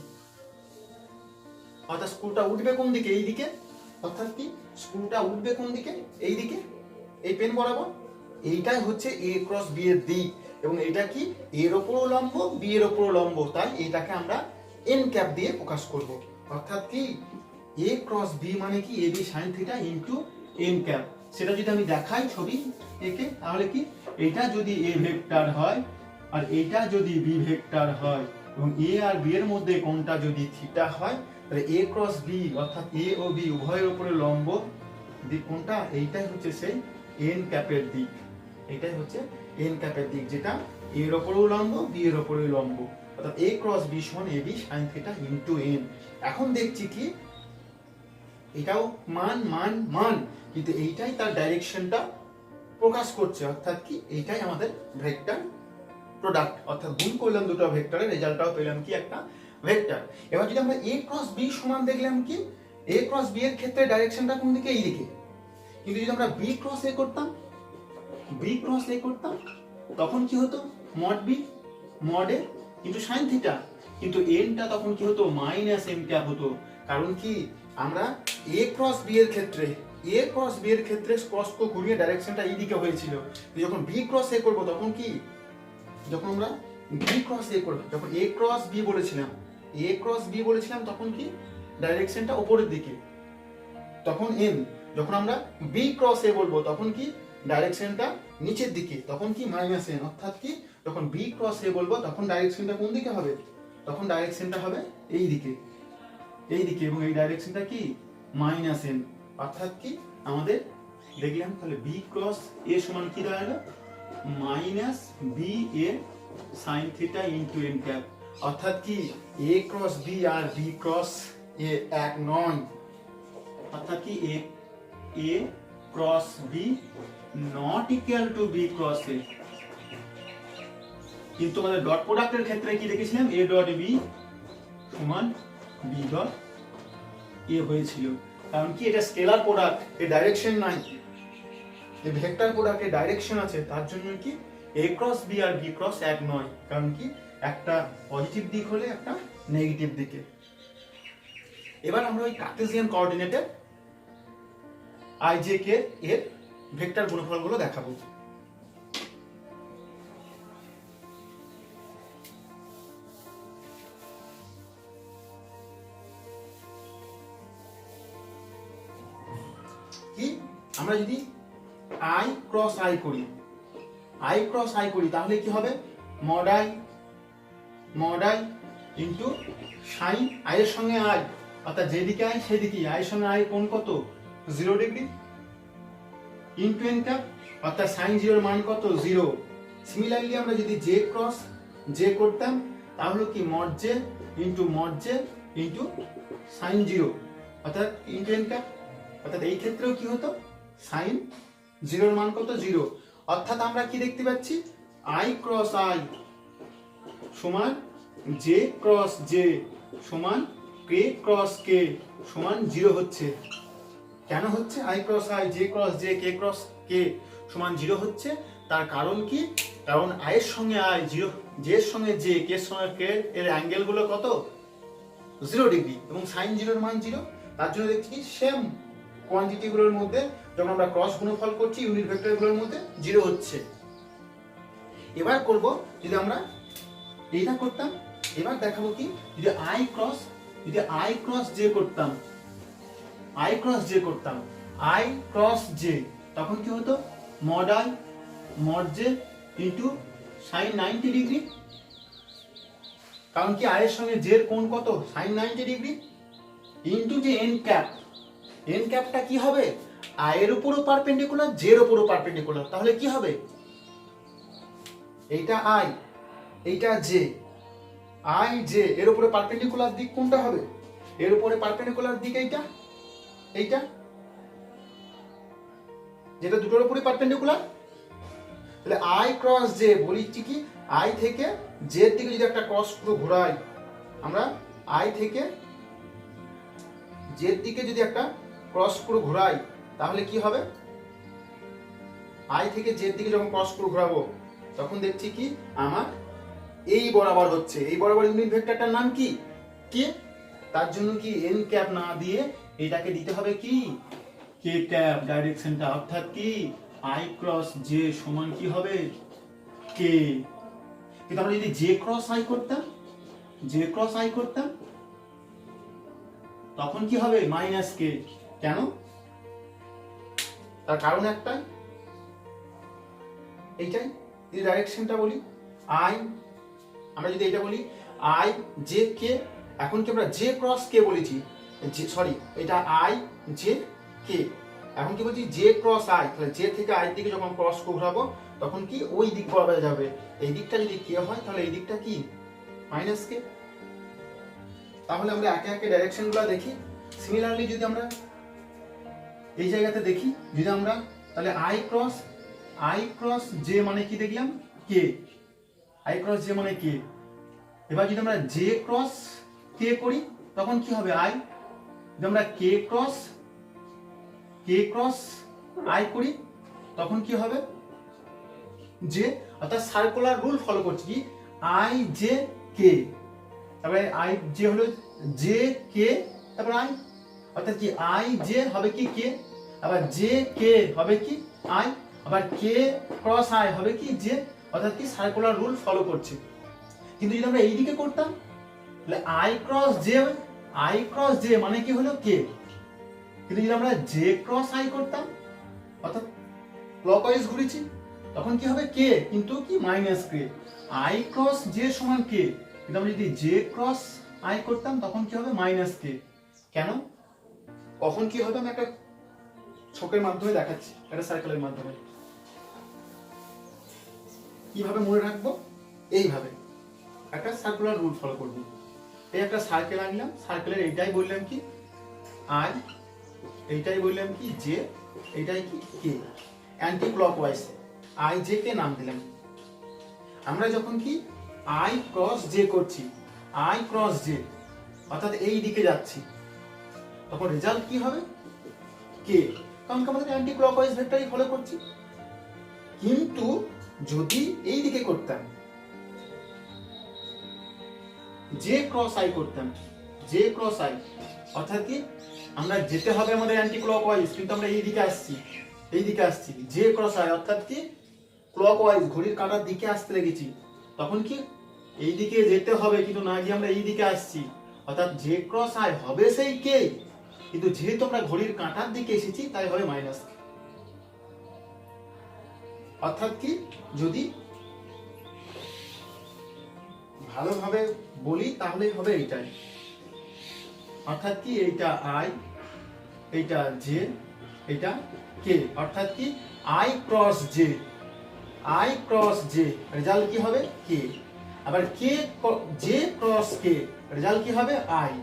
[SPEAKER 1] অর্থাৎ স্ক্রুটা উঠবে কোন দিকে, এই দিকে, অর্থাৎ কি স্ক্রুটা উঠবে কোন দিকে, এই দিকে, এই পেন বরাবর। এইটাই হচ্ছে এ ক্রস বি এর দিক, এবং এটা কি এর ওপরও লম্ব বি এর ওপরও লম্ব, তাই এটাকে আমরা এন ক্যাপ দিয়ে প্রকাশ করব। অর্থাৎ কি এ ক্রস বি মানে কি A B sine theta into N cap. সেটা যদি আমি দেখাই ছবি একে, তাহলে কি এটা যদি এ ভেক্টর হয় আর এইটা যদি বি ভেক্টর হয়, এবং এ আর বি এর মধ্যে কোনটা যদি থিটা হয়, তাহলে এ ক্রস বি অর্থাৎ এ ও বি উভয়ের উপরে লম্ব দিক কোনটা, এইটাই হচ্ছে সেই এন ক্যাপের দিক, এটাই হচ্ছে এন ক্যাপের দিক, যেটা এর উপরেও লম্ব বি এর উপরেও লম্ব, অর্থাৎ এ ক্রস বি সমান A B sine theta into N. এখন দেখছি কি এটাও মান মান মান, কিন্তু এইটাই তার ডাইরেকশনটা প্রকাশ করছে, অর্থাৎ কি এইটাই আমাদের ভেক্টর প্রোডাক্ট, অর্থাৎ গুণ করলাম দুটো ভেক্টরের রেজাল্টটাও পেলাম কি একটা ভেক্টর। এবার যদি আমরা এ ক্রস বি সমান দেখলাম কি এ ক্রস বি এর ক্ষেত্রে ডাইরেকশনটা কোন দিকে, এই দিকে, কিন্তু যদি আমরা বি ক্রস এ করতাম, তখন কি হতো mod B mod A into sine theta, কিন্তু এনটা তখন কি হতো মাইনাস এন ক্যাপ হতো। কারণ কি আমরা এ ক্রস বি এর ক্ষেত্রে ক্রস কো ঘুরিয়ে ডাইরেকশনটা এই দিকে হয়েছিল, যখন বি ক্রস এ করব তখন কি, যখন আমরা বি ক্রস এ করব, যখন এ ক্রস বি বলেছিলাম তখন কি ডাইরেকশনটা উপরের দিকে, তখন এন। যখন আমরা বি ক্রস এ বলবো তখন কি ডাইরেকশনটা নিচের দিকে, তখন কি মাইনাস এন। অর্থাৎ কি যখন বি ক্রস এ বলবো তখন ডাইরেকশনটা কোন দিকে হবে, তখন ডাইরেকশনটা হবে এই দিকে, এবং এই ডাইরেকশনটা কি মাইনাস এন। অর্থাৎ কি আমাদের দেখলাম তাহলে বি ক্রস এ সমান কি দাঁড়ালো minus B A sine theta into N cap. অর্থাৎ কি এ ক্রস বি আর বি ক্রস এ এক নয়, অর্থাৎ কি A cross B not equal to B cross A. কিন্তু আমাদের ডট প্রোডাক্টের ক্ষেত্রে কি দেখেছিলাম এ ডট বি সমান বি ডট এ হয়েছিল। কারণ কি এটা স্কেলার প্রোডাক্ট, এর ডাইরেকশন নাই, এই ভেক্টর প্রোডাক্টের ডাইরেকশন আছে, তার জন্য কি এ ক্রস বি আর বি ক্রস এক নয়। কারণ কি একটা পজিটিভ দিক হলে একটা নেগেটিভ দিকে। এবার আমরা ওই কার্টেসিয়ান কোঅর্ডিনেটে আই জে কে এর ভেক্টর গুণফলগুলো দেখাবো। কি আমরা যদি আই ক্রস আই করি তাহলে কি হবে mod I into sign I এর সঙ্গে আই, অর্থাৎ যেদিকে আই সেদিকে আই এর সঙ্গে আই কোণ কত 0 ডিগ্রি ইনটু এন ক্যাপ, অর্থাৎ সাইন 0 এর মান কত 0। সিমিলারলি আমরা যদি জে ক্রস জে করতাম তাহলে কি মড জে ইনটু সাইন 0, অর্থাৎ ইনটু এন ক্যাপ, অর্থাৎ এই ক্ষেত্রেও কি হতো সাইন 0 এর মান কত 0। অর্থাৎ আমরা কি দেখতে পাচ্ছি আই ক্রস আই সমান জে ক্রস জে সমান কে ক্রস কে সমান 0 হচ্ছে। কেন হচ্ছে I cross I J cross J K cross কে সমান 0 হচ্ছে, তার কারণ কি? কারণ আই এর সঙ্গে আই, জে এর সঙ্গে জে, কে এর সঙ্গে কে এর অ্যাঙ্গেল গুলো কত? 0 ডিগ্রি এবং সাইন 0 এর মান 0। তার জন্য দেখছি কি সেম কোয়ান্টিটি গুলোর মধ্যে যখন আমরা ক্রস গুণফল করছি ইউনিট ভেক্টর গুলোর মধ্যে 0 হচ্ছে। এবার করব যদি আমরা এইটা করতাম, এবার দেখাবো কি যদি আই ক্রস জে করতাম, আই ক্রস জে তখন কি হতো? Mod I mod J into sign 90 degree. কারণ কি আই এর সঙ্গে জে এর কোণ কত? সাইন 90 ডিগ্রি ইন্টু যে এন ক্যাপটা কি হবে? আই এর উপরও পারপেন্ডিকুলার, জে এর উপরও পারপেন্ডিকুলার। তাহলে কি হবে? এইটা আই, এইটা জে, আই জে এর উপরে পারপেন্ডিকুলার দিক কোনটা হবে? এর উপরে পারপেন্ডিকুলার দিক এইটা যেটা দুটোর উপরে পারপেন্ডিকুলার। তাহলে আই ক্রস জে বলিছি কি আই থেকে জে এর দিকে যদি একটা ক্রস পুরো ঘোরাই, আমরা আই থেকে জে এর দিকে যদি একটা ক্রস পুরো ঘোরাই তাহলে কি হবে? আই থেকে জে এর দিকে যখন ক্রস পুরো ঘোরাবো তখন দেখছি কি আমার এই বরাবর হচ্ছে, এই বরাবর ইউনিট ভেক্টরটার নাম কি? কে। তার জন্য কি এন ক্যাপ না দিয়ে এটাকে দিতে হবে কি কে ক্যাপ ডাইরেকশনটা, অর্থাৎ কি আই ক্রস জে সমান কি হবে? কে। কিন্তু আমরা যদি জে ক্রস আই করতাম তখন কি হবে? মাইনাস কে। কেন? তার কারণ একটাই, এইটাই। যদি ডাইরেকশনটা বলি আই, আমরা যদি এটা বলি আই জে কে, এখন কি আমরা জে ক্রস কে বলেছি, সরি এটা আই জে কে, এখন কি বলছি জে ক্রস আই। তাহলে জে থেকে আই দিকে যখন ক্রস ঘোরাবো তখন কি ওই দিক বরাবর যাবে। এই দিকটা যদি কে হয় তাহলে এই দিকটা কি মাইনাস কে। তাহলে আমরা একে একে ডাইরেকশন গুলো দেখি। সিমিলারলি যদি আমরা এই জায়গাতে দেখি, যদি আমরা তাহলে আই ক্রস জে মানে কি দেখলাম? কে। আই ক্রস জে মানে কে। এবার যদি আমরা জে ক্রস কে করি তখন কি হবে? আই। যদি আমরা কে ক্রস আই করি তখন কি হবে? জে। অর্থাৎ সার্কুলার রুল ফলো করছি কি আই জে কে, তারপরে আই জে হলো জে কে, তারপর আই, অর্থাৎ কি আই জে হবে কি কে, আবার জে কে হবে কি আই, আবার কে ক্রস আই হবে কি জে, অর্থাৎ কি সার্কুলার রুল ফলো করছে। কিন্তু যদি আমরা এই দিকে করতাম তাহলে আই ক্রস জে মানে কি হলো কে। কিন্তু যদি আমরা জে ক্রস আই করতাম অর্থাৎ ক্লকওয়াইজ ঘুরেছি তখন কি হবে? কে, কিন্তু কি minus K. I cross J সমান কে, কিন্তু আমরা যদি জে ক্রস আই করতাম তখন কি হবে? মাইনাস কে। কেন? কখন কি হবে আমি একটা ছকের মাধ্যমে দেখাচ্ছি, একটা সার্কেলের মাধ্যমে। কিভাবে মনে রাখবো? এইভাবে একটা সার্কুলার রুল ফলো করব। এই একটা সার্কেল আনলাম, সার্কেলের এইটাই বললাম কি আই, এইটাই বললাম কি জে, এইটাই কি K. Anti clockwise I J K নাম দিলাম। আমরা যখন কি আই ক্রস জে করছি, আই ক্রস জে অর্থাৎ এই দিকে যাচ্ছি, তখন রেজাল্ট কি হবে? কে, কারণ আমাদের অ্যান্টি ক্লকওয়াইজ ভেক্টরই ফলো করছি। কিন্তু যদি এই দিকে করতাম জে ক্রস আই করতাম, জে ক্রস আই অর্থাৎ কি আমরা যেতে হবে আমাদের অ্যান্টি ক্লকওয়াইজ, কিন্তু আমরা এই দিকে আসছি জে ক্রস আই অর্থাৎ কি ক্লকওয়াইজ ঘড়ির কাঁটার দিকে আসতে লেগেছি, তখন কি এই দিকে যেতে হবে কিন্তু না গিয়ে আমরা এই দিকে আসছি, অর্থাৎ জে ক্রস আই হবে সেই কে, কিন্তু যেহেতু আমরা ঘড়ির কাঁটার দিকে এসেছি তাই হবে মাইনাস কে। অর্থাৎ কি যদি ভালোভাবে বলি তাহলে হবে এইটাই, অর্থাৎ কি এইটা আই, এইটা জে, এইটা কে, অর্থাৎ কি আই ক্রস জে, রেজাল্ট কি হবে কে। আবার কে জে ক্রস কে রেজাল্ট কি হবে আই,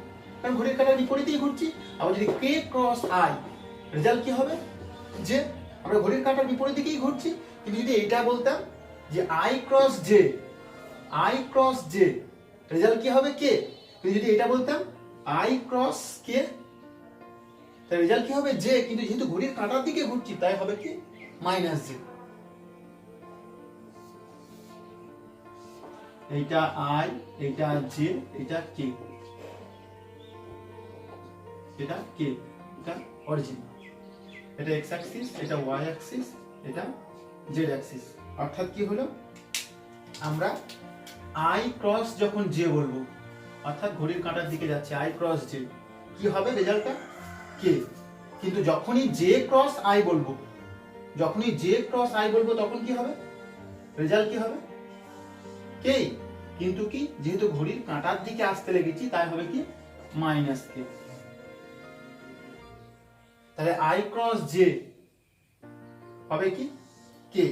[SPEAKER 1] কারণ ঘড়ির কাঁটার বিপরীতেই ঘুরছি। আবার যদি কে ক্রস আই রেজাল্ট কি হবে জে, আমরা ঘড়ির কাঁটার বিপরীত দিকেই ঘুরছি। কিন্তু যদি এইটা বলতাম যে আই ক্রস জে রেজাল্ট কি হবে কে, কিন্তু যদি এটা বলতাম আই ক্রস কে তাহলে রেজাল্ট কি হবে জে, কিন্তু যেহেতু ঘড়ির কাঁটার দিকে ঘুরছি তাই হবে কি মাইনাস জে। এইটা আই, এইটা জে, এটা কে, এটা কে, এটা অরিজিন, এটা এক্স অ্যাক্সিস, এটা ওয়াই অ্যাক্সিস, এটা জেড অ্যাক্সিস। অর্থাৎ কি হলো, আমরা আই ক্রস যখন জে বলবো, অর্থাৎ ঘড়ির কাঁটার দিকে যাচ্ছে আই ক্রস জে, কি হবে রেজাল্টটা কে। কিন্তু যখনই জে ক্রস আই বলবো, যখনই জে ক্রস আই বলবো তখন কি হবে, রেজাল্ট কি হবে কে। কিন্তু কি, যেহেতু ঘড়ির কাঁটার দিকে আসতে লেগেছি তাই হবে কি মাইনাস কে। তাহলে আই ক্রস জে হবে কি কে,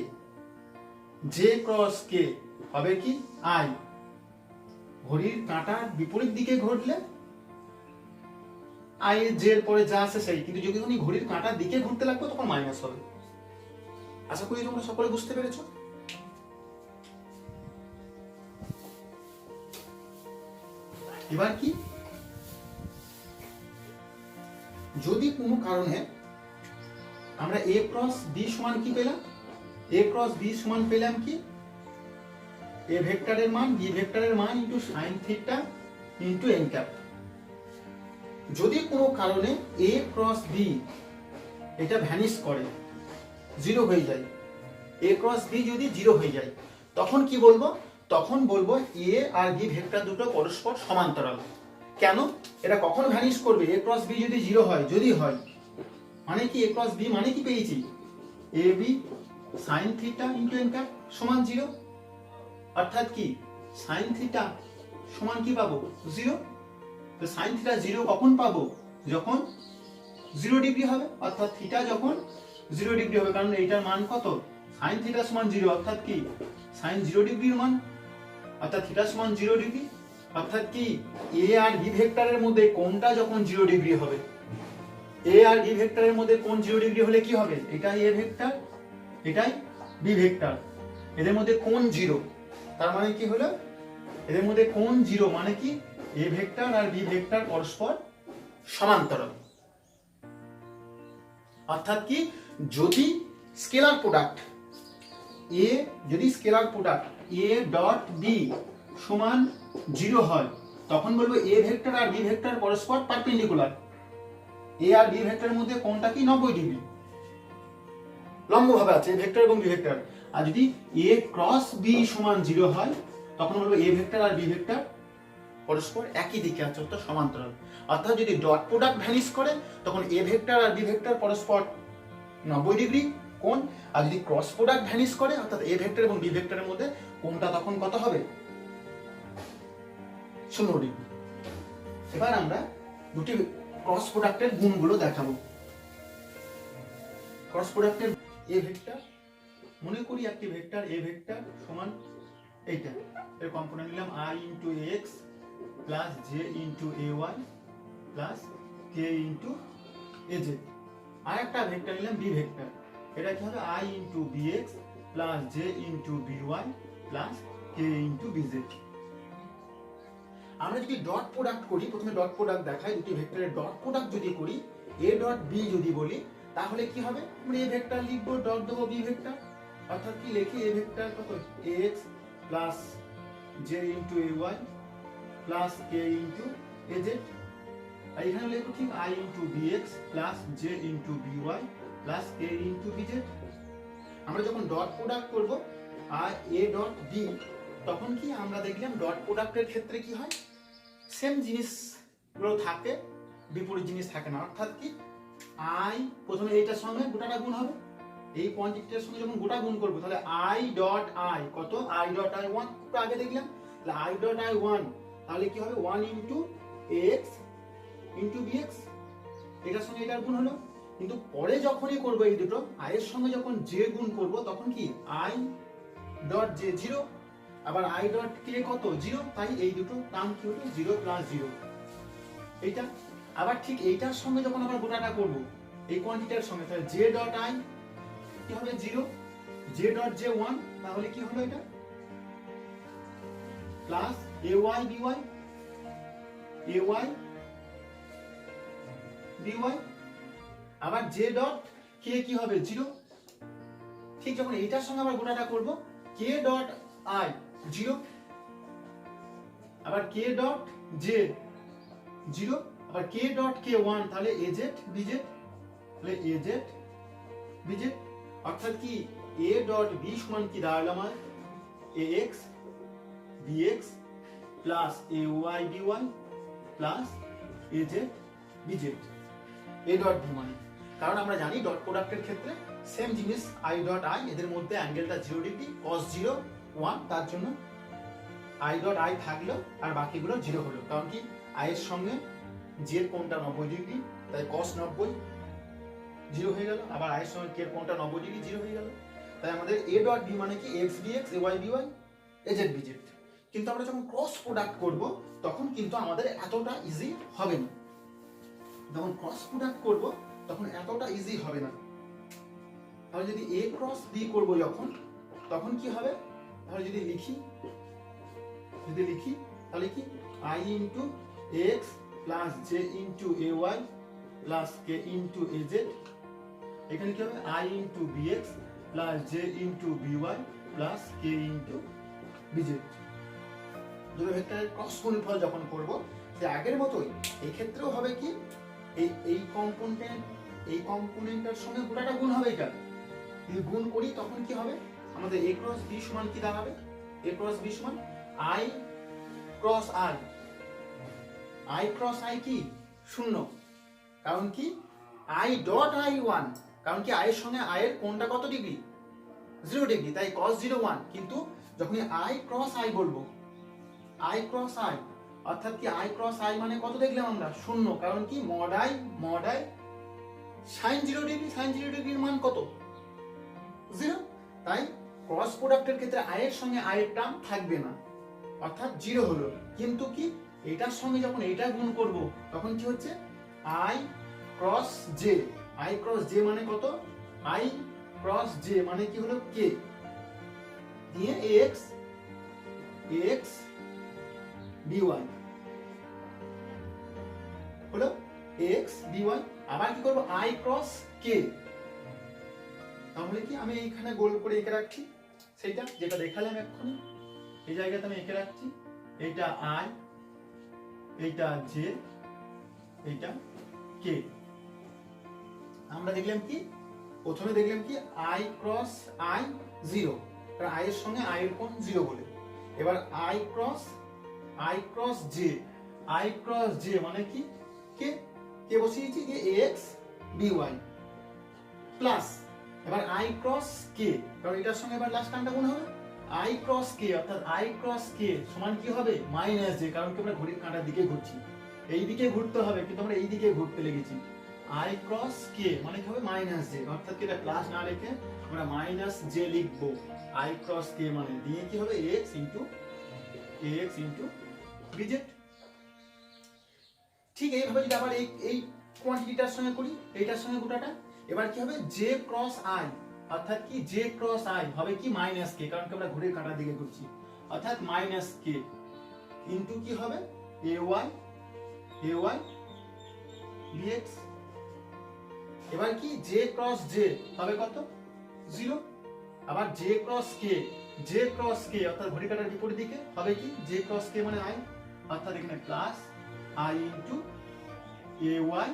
[SPEAKER 1] জে ক্রস কে হবে কি আই। ঘড়ির কাঁটার বিপরীত দিকে ঘটলে আই জে এর পরে যা আছে সেই, কিন্তু যখন ঘড়ির কাঁটার দিকে ঘুরতে লাগবে তখন মাইনাস হবে। আশা করি তোমরা সকলে বুঝতে পেরেছো। এবার কি, যদি কোনো কারণে আমরা এ ক্রস বি সমান কি পেলাম, এ ক্রস বি সমান পেলাম কি এ ভেক্টরের মান বি ভেক্টরের মান into sine theta into N cap. যদি কোনো কারণে এ ক্রস বি এটা ভ্যানিশ করে, জিরো হয়ে যায়, এ ক্রস বি যদি জিরো হয়ে যায় তখন কি বলবো, তখন বলবো এ আর বি ভেক্টর দুটো পরস্পর সমান্তরাল। কেন, এটা কখন ভ্যানিশ করবে, এ ক্রস বি যদি জিরো হয়, যদি হয় মানে কি এ ক্রস বি মানে কি পেয়েছি A B sine theta into N cap সমান জিরো। অর্থাৎ কি সাইন থিটা সমান কি পাবো জিরো। তো সাইন থিটা জিরো কখন পাবো, যখন 0 ডিগ্রি হবে, অর্থাৎ থিটা যখন 0 ডিগ্রি হবে, কারণ এইটার মান কত সাইন থিটা সমান 0, অর্থাৎ কি সাইন 0 ডিগ্রির মান, অর্থাৎ থিটা সমান 0 ডিগ্রি। অর্থাৎ কি এ আর বি ভেক্টরের মধ্যে কোণটা যখন 0 ডিগ্রি হবে, এ আর বি ভেক্টরের মধ্যে কোণ 0 ডিগ্রি হলে কি হবে, এটাই এ ভেক্টর এটাই বি ভেক্টর, এদের মধ্যে কোণ 0, তার মানে কি হলো এদের মধ্যে কোণ 0 মানে কি এ ভেক্টর আর বি ভেক্টর পরস্পর সমান্তরাল। অর্থাৎ কি যদি স্কেলার প্রোডাক্ট এ, যদি scalar product A dot B সমান 0 হয় তখন বলবো এ ভেক্টর আর বি ভেক্টর পরস্পর পারপেন্ডিকুলার, এ আর বি ভেক্টরের মধ্যে কোণটা কি 90 ডিগ্রি লম্বভাবে আছে ভেক্টর এবং বি ভেক্টর। আর যদি এ ক্রস বি সমান 0 হয় তখন বলবো এ ভেক্টর আর বি ভেক্টর পরস্পর একই দিকে আছে, অর্থাৎ সমান্তরাল। অর্থাৎ যদি ডট প্রোডাক্ট ভ্যানিশ করে তখন এ ভেক্টর আর বি ভেক্টর পরস্পর 90 ডিগ্রি কোণ, আর যদি ক্রস প্রোডাক্ট ভ্যানিশ করে অর্থাৎ এ ভেক্টর এবং বি ভেক্টরের মধ্যে কোণটা তখন কত হবে 0 ডিগ্রি। এবার আমরা দুটি ক্রস প্রোডাক্টের গুণগুলো দেখাবো। ক্রস প্রোডাক্টের এ ভেক্টর, মনে করি একটি ভেক্টর এ ভেক্টর সমান এইটা, এর কম্পোনেন্ট নিলাম i into x plus j into ay plus k into az। আর একটা ভেক্টর নিলাম বি ভেক্টর, এটা কি হবে i into bx plus j into by plus k into bz। আমরা যদি ডট প্রোডাক্ট করি, প্রথমে ডট প্রোডাক্ট দেখাই, দুটি ভেক্টরের ডট প্রোডাক্ট যদি করি a ডট b যদি বলি তাহলে কি হবে, আমরা a ভেক্টর লিখবো, ডট দেবো b ভেক্টর, অর্থাৎ কি লিখি a ভেক্টর কত ax plus j into ay plus k into az। আর এখানে লিখবো ঠিক i into bx plus j into by plus k into bz। আমরা যখন ডট প্রোডাক্ট করব আর a ডট b তখন কি আমরা দেখলাম ডট প্রোডাক্টের ক্ষেত্রে কি হয়, সেম জিনিসগুলো থাকে, বিপরীত জিনিস থাকে না। অর্থাৎ কি i প্রথমে এইটার সঙ্গে গোটাটা গুণ হবে, এই কোয়ান্টিটিটার সঙ্গে যখন গোটা গুণ করব তাহলে i ডট i কত, i ডট i 1 একটু আগে দেখলাম, তাহলে i ডট i 1 তাহলে কি হবে 1 ইনটু x ইনটু bx, এটার সঙ্গে এটার গুণ হলো। কিন্তু পরে যখনই করব এই দুটো i এর সঙ্গে যখন j গুণ করব তখন কি i ডট j 0, আবার i ডট k কত 0, তাই এই দুটো টার্ম কি হলো 0 প্লাস 0 এইটা। আবার ঠিক এইটার সঙ্গে যখন আমরা গোটাটা করব এই কোয়ান্টিটির সঙ্গে, তাহলে j ডট i কি হবে 0, j ডট j 1 তাহলে কি হলো এটা প্লাস ay by আবার j ডট k কি হবে 0। ঠিক যখন এইটার সঙ্গে আমরা গোটাটা করব k ডট i 0, আবার কে ডট জে 0, আবার কে ডট কে 1, তাহলে এজেড বিজেড, তাহলে এজেড বিজেড, অর্থাৎ কি এ ডট বি সমান কি দাঁড়ালো আমার ax bx plus ay by plus az bz a dot b মানে, কারণ আমরা জানি ডট প্রোডাক্টের ক্ষেত্রে সেম জিনিস i ডট i, এদের মধ্যে অ্যাঙ্গেলটা 0 ডিগ্রি cos 0 1, তার জন্য i ডট i থাকলো আর বাকিগুলো 0 হলো, কারণ কি i এর সঙ্গে j এর কোণটা 90 ডিগ্রি, তাই cos 90 0 হয়ে গেল, আবার i এর সঙ্গে k এর কোণটা 90 ডিগ্রি 0 হয়ে গেল, তাই আমাদের a ডট b মানে কি x dx ay by az bz। কিন্তু আমরা যখন ক্রস প্রোডাক্ট করব তখন কিন্তু আমাদের এতটা ইজি হবে না, যখন ক্রস প্রোডাক্ট করব তখন এতটা ইজি হবে না। তাহলে যদি a ক্রস b করব যখন, তখন কি হবে, তাহলে যদি লিখি তাহলে কি i into x plus j into ay plus k into az, এখানে কি হবে i into bx plus j into by plus k into bz। দুটো ভেক্টরের ক্রস গুণফল যখন করব সে আগের মতোই এই ক্ষেত্রেও হবে কি এই কম্পোনেন্টের সঙ্গে গোটাটা গুণ হবে, এটা যদি গুণ করি তখন কি হবে আমাদের a ক্রস b সমান কি দাঁড়াবে, a ক্রস b সমান i cross i cross i কি 0, কারণ কি i ডট i 1, কারণ কি i এর সঙ্গে i এর কোণটা কত ডিগ্রি 0 ডিগ্রি, তাই cos 0 1, কিন্তু যখন i ক্রস i বলবো i ক্রস i, অর্থাৎ কি i ক্রস i মানে কত দেখলাম আমরা 0, কারণ কি mod i sin 0 degree, sin 0 ডিগ্রির মান কত 0, তাই ক্রস প্রোডাক্টের ক্ষেত্রে i এর সঙ্গে i এর টার্ম থাকবে না, অর্থাৎ 0 হলো। কিন্তু কি এটার সঙ্গে যখন এটা গুণ করব তখন কি হচ্ছে i ক্রস j মানে কত i ক্রস j মানে কি হলো k দিয়ে ax by হলো ax by, আবার কি করব i ক্রস k, তাহলে কি আমি এইখানে গোল করে এঁকে রাখছি সেইটা যেটা দেখালাম এক্ষুনি, এই জায়গাতে আমি এঁকে রাখছি, এইটা i, এইটা j, এইটা k। আমরা দেখলাম কি প্রথমে দেখলাম কি i ক্রস i 0, কারণ i এর সঙ্গে i এর কোণ 0 বলে, এবার i ক্রস j মানে কি কে বসিয়েছি যে ax by প্লাস এবার i ক্রস k, কারণ এটার সঙ্গে এবার লাস্ট টার্মটা গুণ হবে i ক্রস k, অর্থাৎ i ক্রস k সমান কি হবে মাইনাস j, কারণ কি আমরা ঘড়ির কাঁটার দিকে ঘুরছি, এই দিকে ঘুরতে হবে কিন্তু আমরা এই দিকে ঘুরতে লেগেছি, i ক্রস k মানে কি হবে মাইনাস j, অর্থাৎ কি এটা প্লাস না রেখে আমরা মাইনাস j লিখবো, i ক্রস k মানে দিয়ে কি হবে ax ইনটু bz। ঠিক এইভাবে যদি আবার এই কোয়ান্টিটিটার সঙ্গে করি, এইটার সঙ্গে গোটাটা, এবার কি হবে j ক্রস i, অর্থাৎ কি j ক্রস i হবে কি মাইনাস k, কারণ কি আমরা ঘড়ির কাঁটার দিকে ঘুরছি, অর্থাৎ মাইনাস k ইনটু কি হবে ay bx, এবার কি j ক্রস j হবে কত 0, আবার j ক্রস k অর্থাৎ ঘড়ির কাঁটার বিপরীত দিকে হবে কি j ক্রস k মানে i, অর্থাৎ এখানে plus i into ay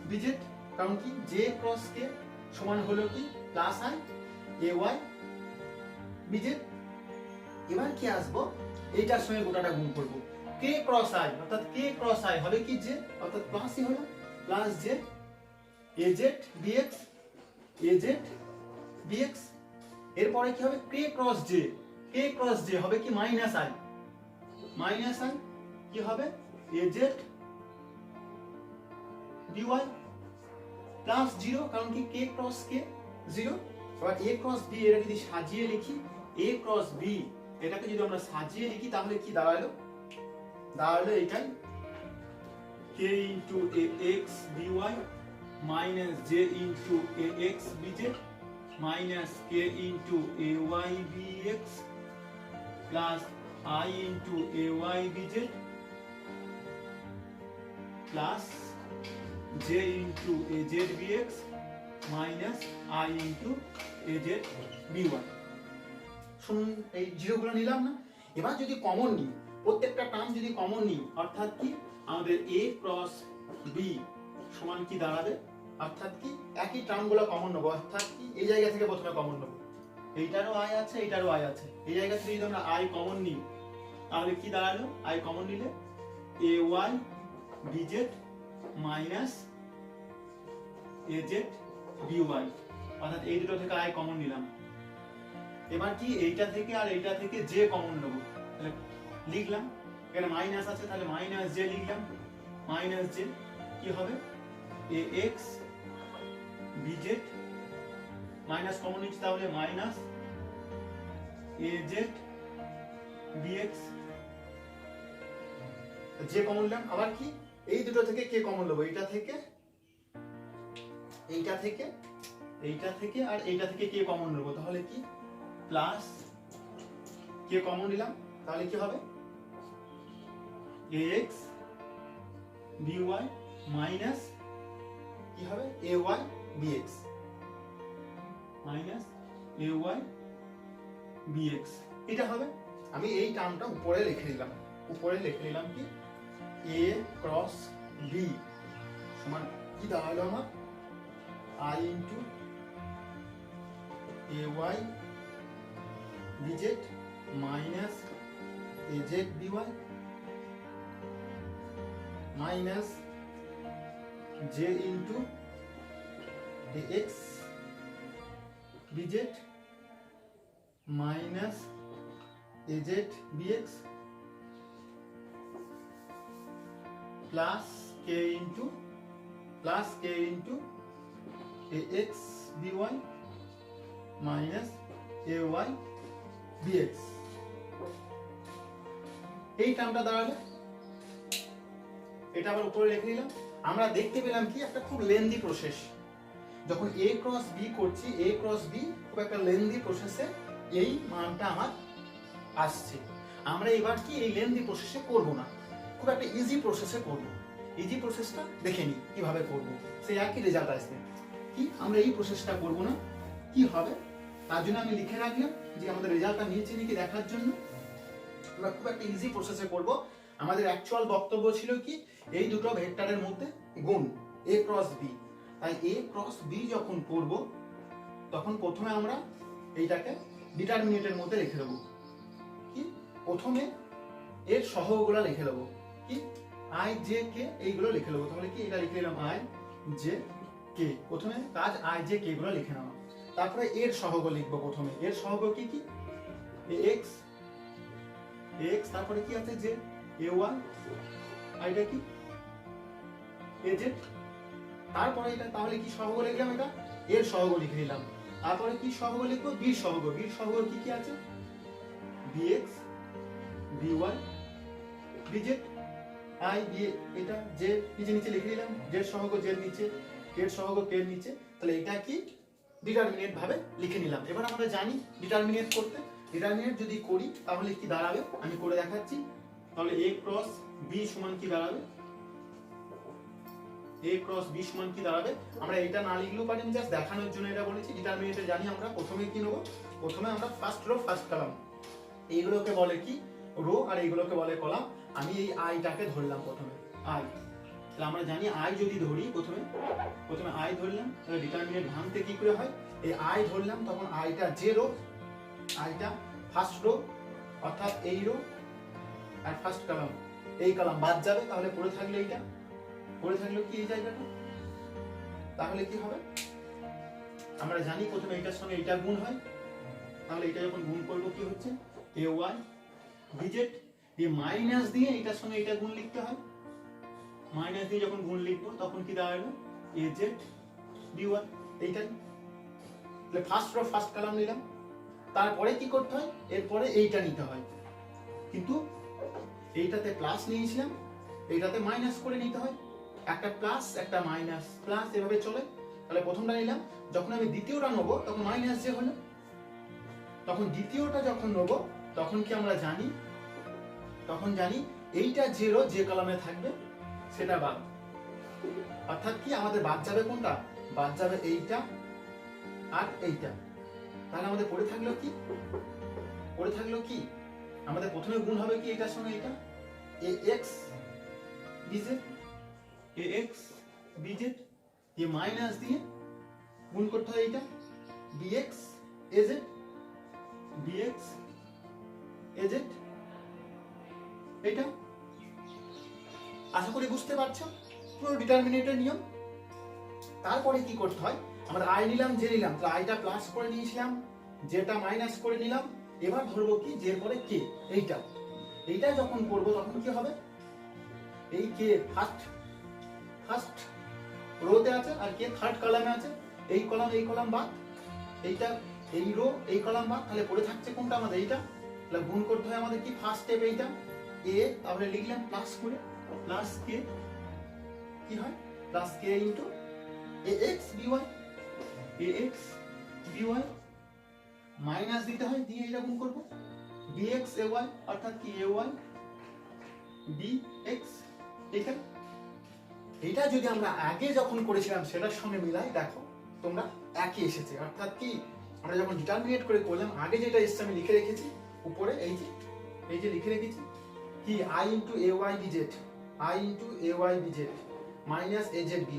[SPEAKER 1] bz, কারণ কি j ক্রস k সমান হলো কি প্লাস i ay bz। এবার কি আসবো এইটার সঙ্গে গোটাটা গুণ করব, k ক্রস i, অর্থাৎ k ক্রস i হবে কি j, অর্থাৎ প্লাসই হলো প্লাস j az bx, এরপরে কি হবে k ক্রস j হবে কি মাইনাস i কি হবে az by প্লাস 0, কারণ কি k ক্রস k 0, এবার a ক্রস b এটা যদি সাজিয়ে লিখি, a ক্রস b এটাকে যদি আমরা সাজিয়ে লিখি তাহলে কি দাঁড়ালো এটাই k into ax by minus j into ax bz minus k into ay bx plus i into ay bz plus j into az bx minus i into az by। শুনুন এই জিরোগুলো নিলাম না, এবার যদি কমন নিই, প্রত্যেকটা টার্ম যদি কমন নিই, অর্থাৎ কি আমাদের a ক্রস b সমান কি দাঁড়াবে, অর্থাৎ কি একই টার্মগুলো কমন নেবো, অর্থাৎ কি এই জায়গা থেকে প্রথমে কমন নেবো, এইটারও i আছে এইটারও i আছে, এই জায়গা থেকে যদি আমরা i কমন নিই তাহলে কি দাঁড়ালো, i কমন নিলে ay bz minus az by, অর্থাৎ এই দুটো থেকে i কমন নিলাম। এবার কি এইটা থেকে আর এইটা থেকে j কমন নেব, তাহলে লিখলাম, এখানে মাইনাস আছে তাহলে মাইনাস j লিখলাম, মাইনাস j কি হবে ax bz মাইনাস কমন নিচ্ছি তাহলে minus az bx, j common নিলাম। আবার কি এই দুটো থেকে কে কমন নেব, এইটা থেকে এইটা থেকে এইটা থেকে আর এইটা থেকে কে কমন নেব, তাহলে কি প্লাস কে কমন নিলাম, তাহলে কি হবে ax by মাইনাস কি হবে ay bx minus ay bx, এটা হবে। আমি এই টার্মটা উপরে লিখে দিলাম, উপরে লিখে নিলাম কি a ক্রস b সমান কি দাঁড়ালো আমার i into ay bz minus az by minus j into ax bz minus az bx plus k into ax by minus ay bx, এই টার্মটা দাঁড়ালো, এটা আবার উপরে লিখে নিলাম। আমরা দেখতে পেলাম কি একটা খুব লেন্দি প্রসেস, যখন a ক্রস b করছি, a ক্রস b খুব একটা লেন্দি প্রসেসে এই মানটা আমার আসছে। আমরা এবার কি এই লেন্দি প্রসেসে করব না, খুব একটা ইজি প্রসেসে করব। ইজি প্রসেসটা দেখে নিই কিভাবে করব, সেই একই রেজাল্ট আসবে। কি আমরা এই প্রসেসটা করব না, কি হবে তার জন্য আমি লিখে রাখলাম যে আমাদের রেজাল্টটা নিয়েছে নাকি দেখার জন্য। আমরা খুব একটা ইজি প্রসেসে করব। আমাদের অ্যাকচুয়াল বক্তব্য ছিল কি এই দুটো ভেক্টরের মধ্যে গুণ a ক্রস b, তাই a ক্রস b যখন করব তখন প্রথমে আমরা এইটাকে ডিটারমিনেন্টের মধ্যে রেখে দেবো। কি প্রথমে এর সহগগুলো লিখে দেবো, কি i j k এইগুলো লিখে দেবো। তাহলে কি এটা লিখে দিলাম i j k, প্রথমে কাজ i j k গুলো লিখে নেওয়া। তারপরে এর সহগ লিখবো, প্রথমে এর সহগ কি কি ax ax, তারপরে কি আছে যে a1 এটা কি az, তারপরে এটা তাহলে কি সহগ লিখলাম, এটা এর সহগ লিখে দিলাম। তারপরে কি সহগ লিখবো, b সহগ, b সহগ কি কি আছে bx by bz i b, এটা যে নিচে নিচে লিখে দিলাম, জেড সহগ জেড নিচে, এর সহগ এর নিচে, তাহলে এটা কি ডিটারমিনেন্ট ভাবে লিখে নিলাম। এবার আমরা জানি ডিটারমিনেন্ট করতে, ডিটারমিনেন্ট যদি করি তাহলে কি দাঁড়াবে আমি করে দেখাচ্ছি। তাহলে a ক্রস b সমান কি দাঁড়াবে, a ক্রস b সমান কি দাঁড়াবে, আমরা এটা না লিখলেও পারি, আমি জাস্ট দেখানোর জন্য এটা বলেছি। ডিটারমিনেন্টে জানি আমরা প্রথমে কি নেব, প্রথমে আমরা ফার্স্ট রো ফার্স্ট কলাম, এইগুলোকে বলে কি রো আর এইগুলোকে বলে কলাম। আমি এই আইটাকে ধরলাম প্রথমে আই, তাহলে আমরা জানি আই যদি ধরি প্রথমে আই ধরলাম, তাহলে ডিটারমিনেন্ট ভাঙতে কি করে হয়, এই আই ধরলাম তখন আইটা যে রো, আইটা ফার্স্ট রো অর্থাৎ এই রো আর ফার্স্ট কলাম, এই কলাম বাদ যাবে, তাহলে পড়ে থাকলে এইটা, পড়ে থাকলো কি এই জায়গাটা, তাহলে কি হবে আমরা জানি প্রথমে এইটার সঙ্গে এইটা গুণ হয়, তাহলে এটা যখন গুণ করব কি হচ্ছে ay bz, দিয়ে মাইনাস দিয়ে এটার সঙ্গে এটা গুণ লিখতে হয়, মাইনাস দিয়ে যখন গুণ লিখবো তখন কি দাঁড়ালো az by, এইটাই। তাহলে ফার্স্ট রো ফার্স্ট কলাম নিলাম, তারপরে কি করতে হয় এরপরে এইটা নিতে হয়, কিন্তু এইটাতে প্লাস নিয়েছিলাম এইটাতে মাইনাস করে নিতে হয়, একটা প্লাস একটা মাইনাস প্লাস এভাবে চলে। তাহলে প্রথমটা নিলাম, যখন আমি দ্বিতীয়টা নেবো তখন মাইনাস যে হলো, তখন দ্বিতীয়টা যখন নেবো তখন কি আমরা জানি, তখন জানি এইটা জিরো যে কলামে থাকবে সেটা বাদ, অর্থাৎ কি আমাদের বাদ যাবে কোনটা, বাদ যাবে এইটা আর এইটা। তাহলে আমাদের পড়ে থাকলো কি, পড়ে থাকলো কি আমাদের প্রথমে গুণ হবে কি এটার সঙ্গে এটা, ax bz, ax bz দিয়ে মাইনাস দিয়ে গুণ করতে হয় এটা bx az, bx az, এটা আশা করি বুঝতে পারছো পুরো ডিটারমিনেটের নিয়ম। তারপরে কি করতে হয়, আমরা আই নিলাম জে নিলাম, তাহলে আইটা প্লাস করে নিয়েছিলাম, যেটা মাইনাস করে নিলাম। এবার ধরবো কি জের পরে কে, এইটা যখন করবো তখন কি হবে, এই কে ফার্স্ট রোতে আছে আর কে থার্ড কলামে আছে, এই কলাম বাদ, এইটা এই রো এই কলাম বাদ, তাহলে পড়ে থাকছে কোনটা আমাদের এইটা। তাহলে গুণ করতে হয় আমাদের কি ফার্স্ট স্টেপ এইটা এ, তাহলে লিখলাম প্লাস করে প্লাস কে, কি হয় plus K into ax by minus দিতে হয়, দিয়ে এটা গুণ করবো bx ay, অর্থাৎ কি ay bx। এটা যদি আমরা আগে যখন করেছিলাম সেটার সঙ্গে মিলাই, দেখো তোমরা একই এসেছে। অর্থাৎ কি আমরা যখন ডিটারমিনেট করে করলাম, আগে যেটা এসছে আমি লিখে রেখেছি উপরে, এই যে লিখে রেখেছি কি i into ay bz minus az by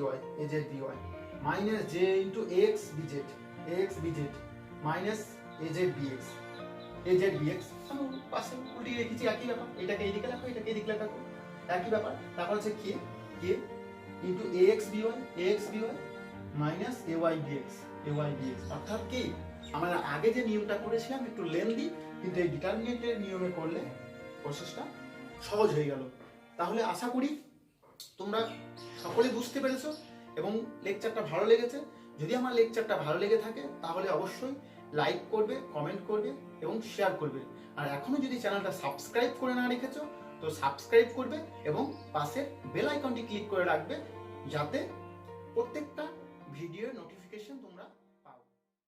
[SPEAKER 1] minus j into ax bz minus az bx আমি পাশে উল্টিয়ে রেখেছি, একই ব্যাপার। এটাকে এইদিকে রাখো, এটাকে এইদিকে রাখো, একই ব্যাপার। তারপর হচ্ছে K into ax by minus ay bx অর্থাৎ কি আমরা আগে যে নিয়মটা করেছিলাম একটু লেন্দি, কিন্তু এই ডিটারমিনেন্টের নিয়মে করলে প্রসেসটা সহজ হয়ে গেল। তাহলে আশা করি তোমরা সকলে বুঝতে পেরেছো এবং লেকচারটা ভালো লেগেছে। যদি আমার লেকচারটা ভালো লেগে থাকে তাহলে অবশ্যই লাইক করবে, কমেন্ট করবে এবং শেয়ার করবে। আর এখনো যদি চ্যানেলটা সাবস্ক্রাইব করে না রেখেছো তো সাবস্ক্রাইব করবে এবং পাশের বেল আইকনটি ক্লিক করে রাখবে, যাতে প্রত্যেকটা ভিডিওর নোটিফিকেশন